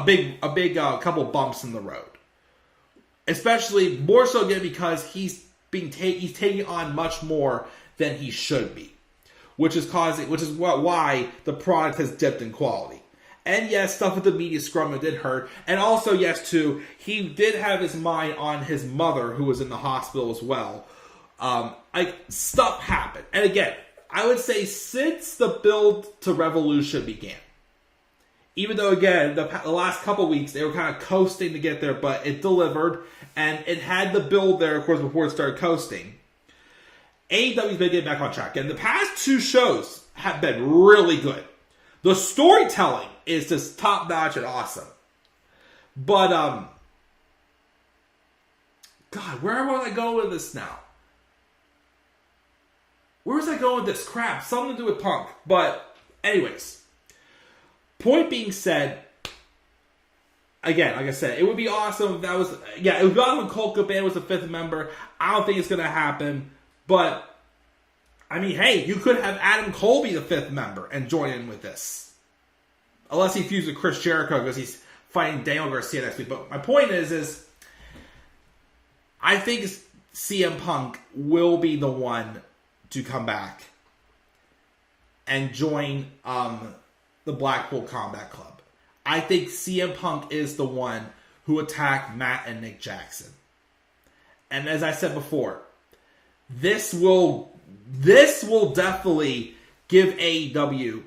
big couple bumps in the road. Especially more so again because he's taking on much more than he should be, which is why the product has dipped in quality. And yes, stuff with the media scrum did hurt. And also, yes, too, he did have his mind on his mother, who was in the hospital as well. Stuff happened. And again, I would say since the build to Revolution began, even though, again, the last couple weeks, they were kind of coasting to get there, but it delivered, and it had the build there, of course, before it started coasting. AEW's been getting back on track. And the past 2 shows have been really good. The storytelling is just top-notch and awesome. But, God, where was I going with this now? Where was I going with this? Crap, something to do with Punk. But, anyways. Point being said, again, like I said, it would be awesome if that was... Yeah, it would be awesome if Colt Cabana was the 5th member. I don't think it's going to happen. But, I mean, hey, you could have Adam Cole be the 5th member and join in with this. Unless he feuds with Chris Jericho because he's fighting Daniel Garcia next week. But my point is I think CM Punk will be the one to come back and join the Blackpool Combat Club. I think CM Punk is the one who attacked Matt and Nick Jackson. And as I said before, this will definitely give AEW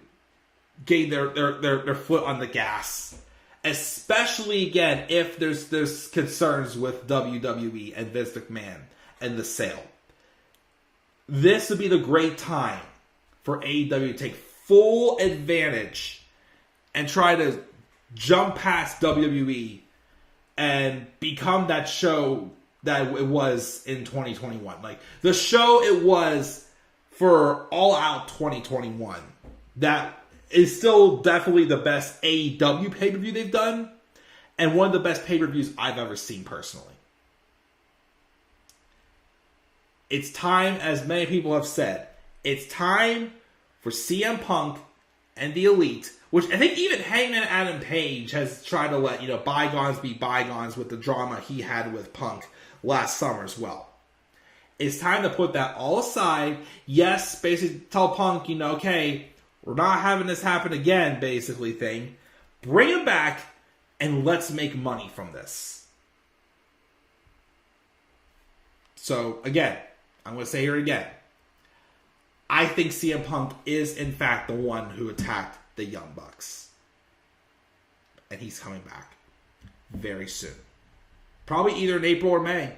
gain their foot on the gas. Especially, again, if there's concerns with WWE and Vince McMahon and the sale. This would be the great time for AEW to take full advantage and try to jump past WWE and become that show that it was in 2021. Like, the show it was for All Out 2021. That is still definitely the best AEW pay-per-view they've done, and one of the best pay-per-views I've ever seen personally. It's time, as many people have said, it's time for CM Punk and the Elite, which I think even Hangman Adam Page has tried to let, bygones be bygones with the drama he had with Punk last summer as well. It's time to put that all aside. Yes, basically tell Punk, okay, we're not having this happen again, basically thing. Bring him back, and let's make money from this. So, again, I'm going to say here again. I think CM Punk is, in fact, the one who attacked the Young Bucks. And he's coming back very soon. Probably either in April or May.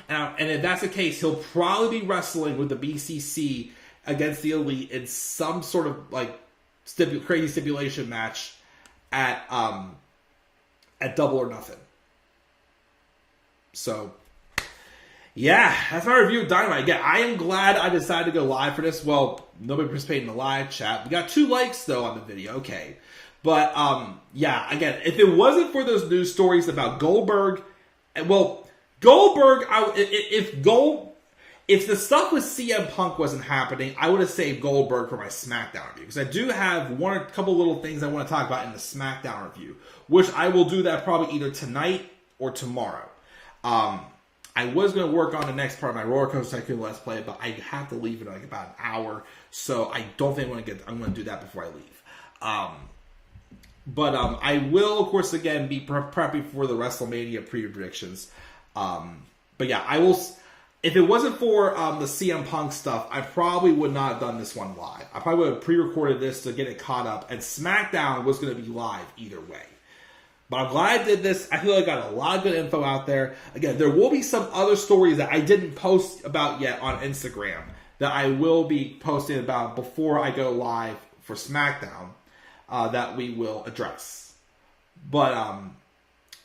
And if that's the case, he'll probably be wrestling with the BCC against the Elite in some sort of crazy stipulation match at Double or Nothing. So, yeah, that's my review of Dynamite. Again, I am glad I decided to go live for this. Well, nobody participated in the live chat. We got 2 likes though on the video. Okay, but yeah, again, if it wasn't for those news stories about Goldberg, if the stuff with CM Punk wasn't happening, I would have saved Goldberg for my SmackDown review. Because I do have a couple little things I want to talk about in the SmackDown review. Which I will do that probably either tonight or tomorrow. I was going to work on the next part of my Roller Coaster Tycoon Let's Play, but I have to leave in about an hour. So I don't think I'm going to do that before I leave. But I will, of course, again, be prepping for the WrestleMania preview predictions. But yeah, I will... If it wasn't for the CM Punk stuff, I probably would not have done this one live. I probably would have pre-recorded this to get it caught up, and SmackDown was going to be live either way. But I'm glad I did this. I feel like I got a lot of good info out there. Again, there will be some other stories that I didn't post about yet on Instagram that I will be posting about before I go live for SmackDown that we will address. But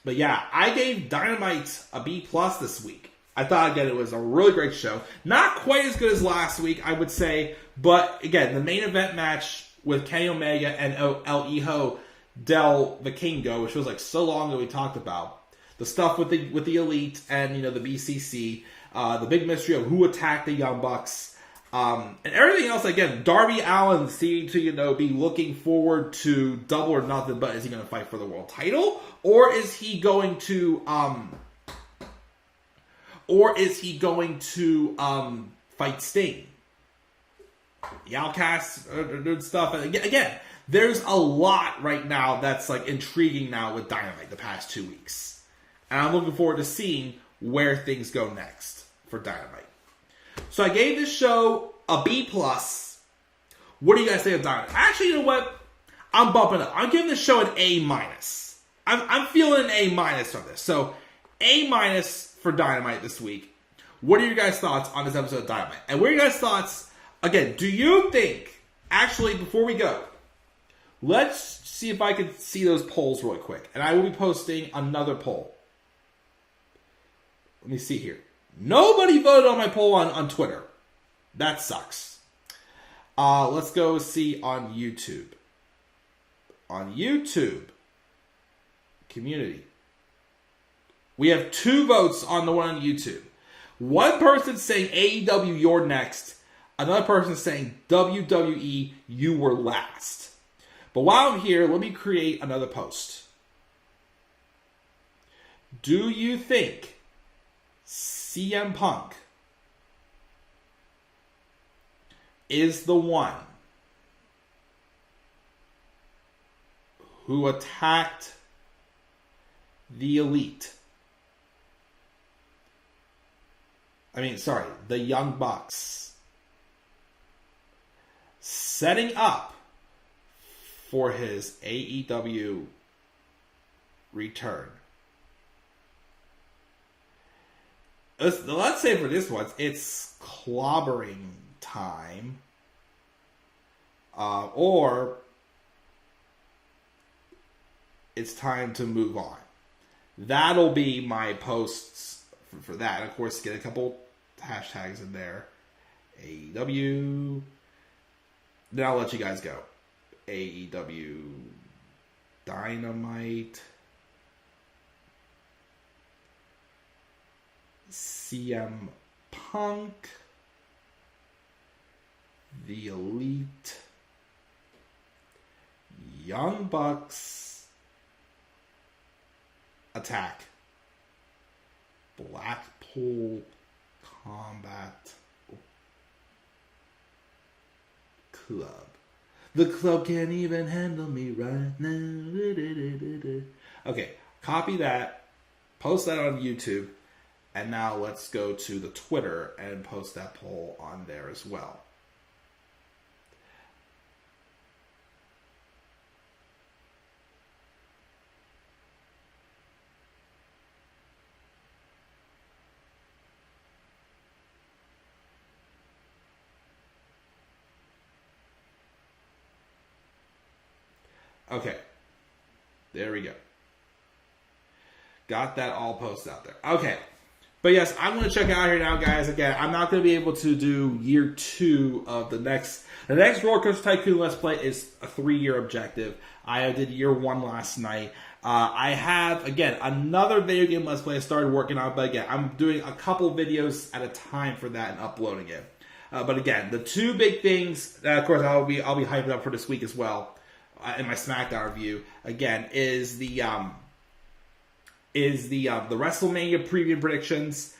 yeah, I gave Dynamite a B+ this week. I thought, again, it was a really great show. Not quite as good as last week, I would say. But, again, the main event match with Kenny Omega and El Hijo del Vikingo, which was so long ago we talked about. the stuff with the Elite and the BCC, the big mystery of who attacked the Young Bucks, and everything else. Again, Darby Allin seemed to be looking forward to Double or Nothing, but is he going to fight for the world title, or is he going to fight Sting? The Outcasts doing stuff. And again, there's a lot right now that's like intriguing now with Dynamite the past 2 weeks. And I'm looking forward to seeing where things go next for Dynamite. So I gave this show a B+. What do you guys think of Dynamite? Actually, you know what? I'm bumping up. I'm giving this show an A-. I'm feeling an A- on this. So A- for Dynamite this week. What are your guys' thoughts on this episode of Dynamite? And what are your guys' thoughts? Again, do you think, actually, before we go, let's see if I can see those polls really quick. And I will be posting another poll. Let me see here. Nobody voted on my poll on Twitter. That sucks. Let's go see on YouTube. On YouTube, community. We have 2 votes on the one on YouTube. One person saying AEW, you're next. Another person saying WWE, you were last. But while I'm here, let me create another post. Do you think CM Punk is the one who attacked the Elite? The Young Bucks, setting up for his AEW return. Let's say for this one, it's clobbering time, or it's time to move on. That'll be my posts for that. And of course, get a couple hashtags in there. AEW. Then I'll let you guys go. AEW Dynamite. CM Punk. The Elite. Young Bucks. Attack. Blackpool Combat Club. The club can't even handle me right now. Okay, copy that, post that on YouTube, and now let's go to the Twitter and post that poll on there as well. Okay, there we go. Got that all posted out there. Okay, but yes, I'm going to check out here now, guys. Again, I'm not going to be able to do year 2 of the next Roller Coaster Tycoon Let's Play is a 3-year objective. I did year 1 last night. I have, again, another video game Let's Play I started working on, but again, I'm doing a couple videos at a time for that and uploading it. But again, the 2 big things that, of course, I'll be hyped up for this week as well. In my SmackDown review, again, is the WrestleMania preview predictions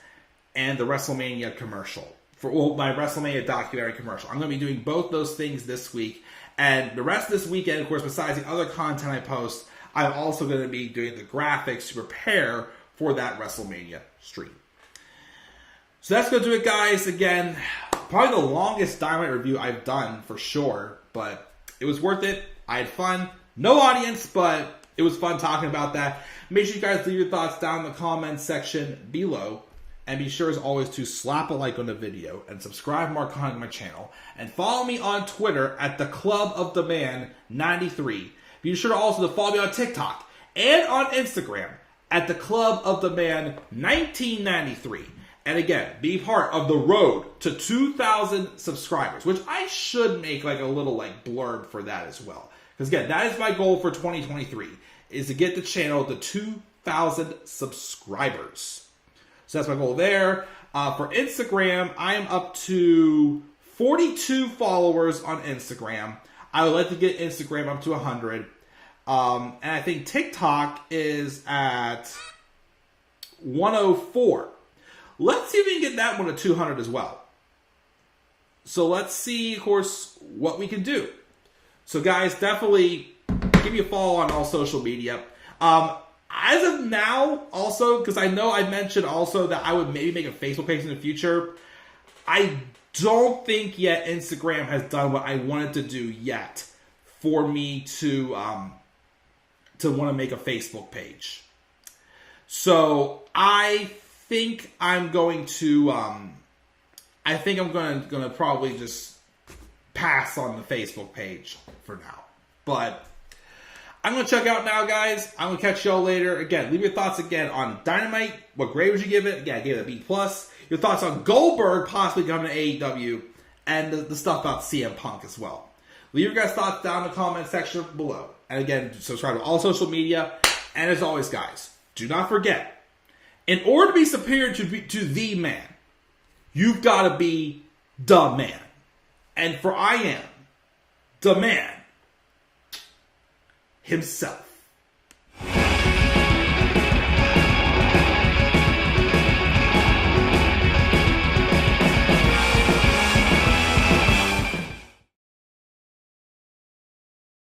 and the WrestleMania commercial my WrestleMania documentary commercial. I'm going to be doing both those things this week, and the rest of this weekend, of course, besides the other content I post, I'm also going to be doing the graphics to prepare for that WrestleMania stream. So that's going to do it, guys. Again, probably the longest Dynamite review I've done for sure, but it was worth it. I had fun. No audience, but it was fun talking about that. Make sure you guys leave your thoughts down in the comments section below. And be sure, as always, to slap a like on the video and subscribe for more content to my channel. And follow me on Twitter at the Club of the Man 93. Be sure also to follow me on TikTok and on Instagram at the Club of the Man 1993. And again, be part of the road to 2,000 subscribers, which I should make like a little blurb for that as well. Because again, that is my goal for 2023, is to get the channel to 2,000 subscribers. So that's my goal there. For Instagram, I am up to 42 followers on Instagram. I would like to get Instagram up to 100. And I think TikTok is at 104. Let's see if we can get that one to 200 as well. So let's see, of course, what we can do. So guys, definitely give me a follow on all social media. As of now, also, because I know I mentioned also that I would maybe make a Facebook page in the future. I don't think yet Instagram has done what I wanted to do yet for me to want to make a Facebook page. So I think I'm going to probably just pass on the Facebook page for now. But I'm going to check out now, guys. I'm going to catch y'all later. Again, leave your thoughts again on Dynamite. What grade would you give it? Again, I gave it a B+. Your thoughts on Goldberg possibly coming to AEW and the stuff about CM Punk as well. Leave your guys' thoughts down in the comment section below. And again, subscribe to all social media. And as always, guys, do not forget, in order to be superior to the man, you've got to be the man. And for I am the man himself.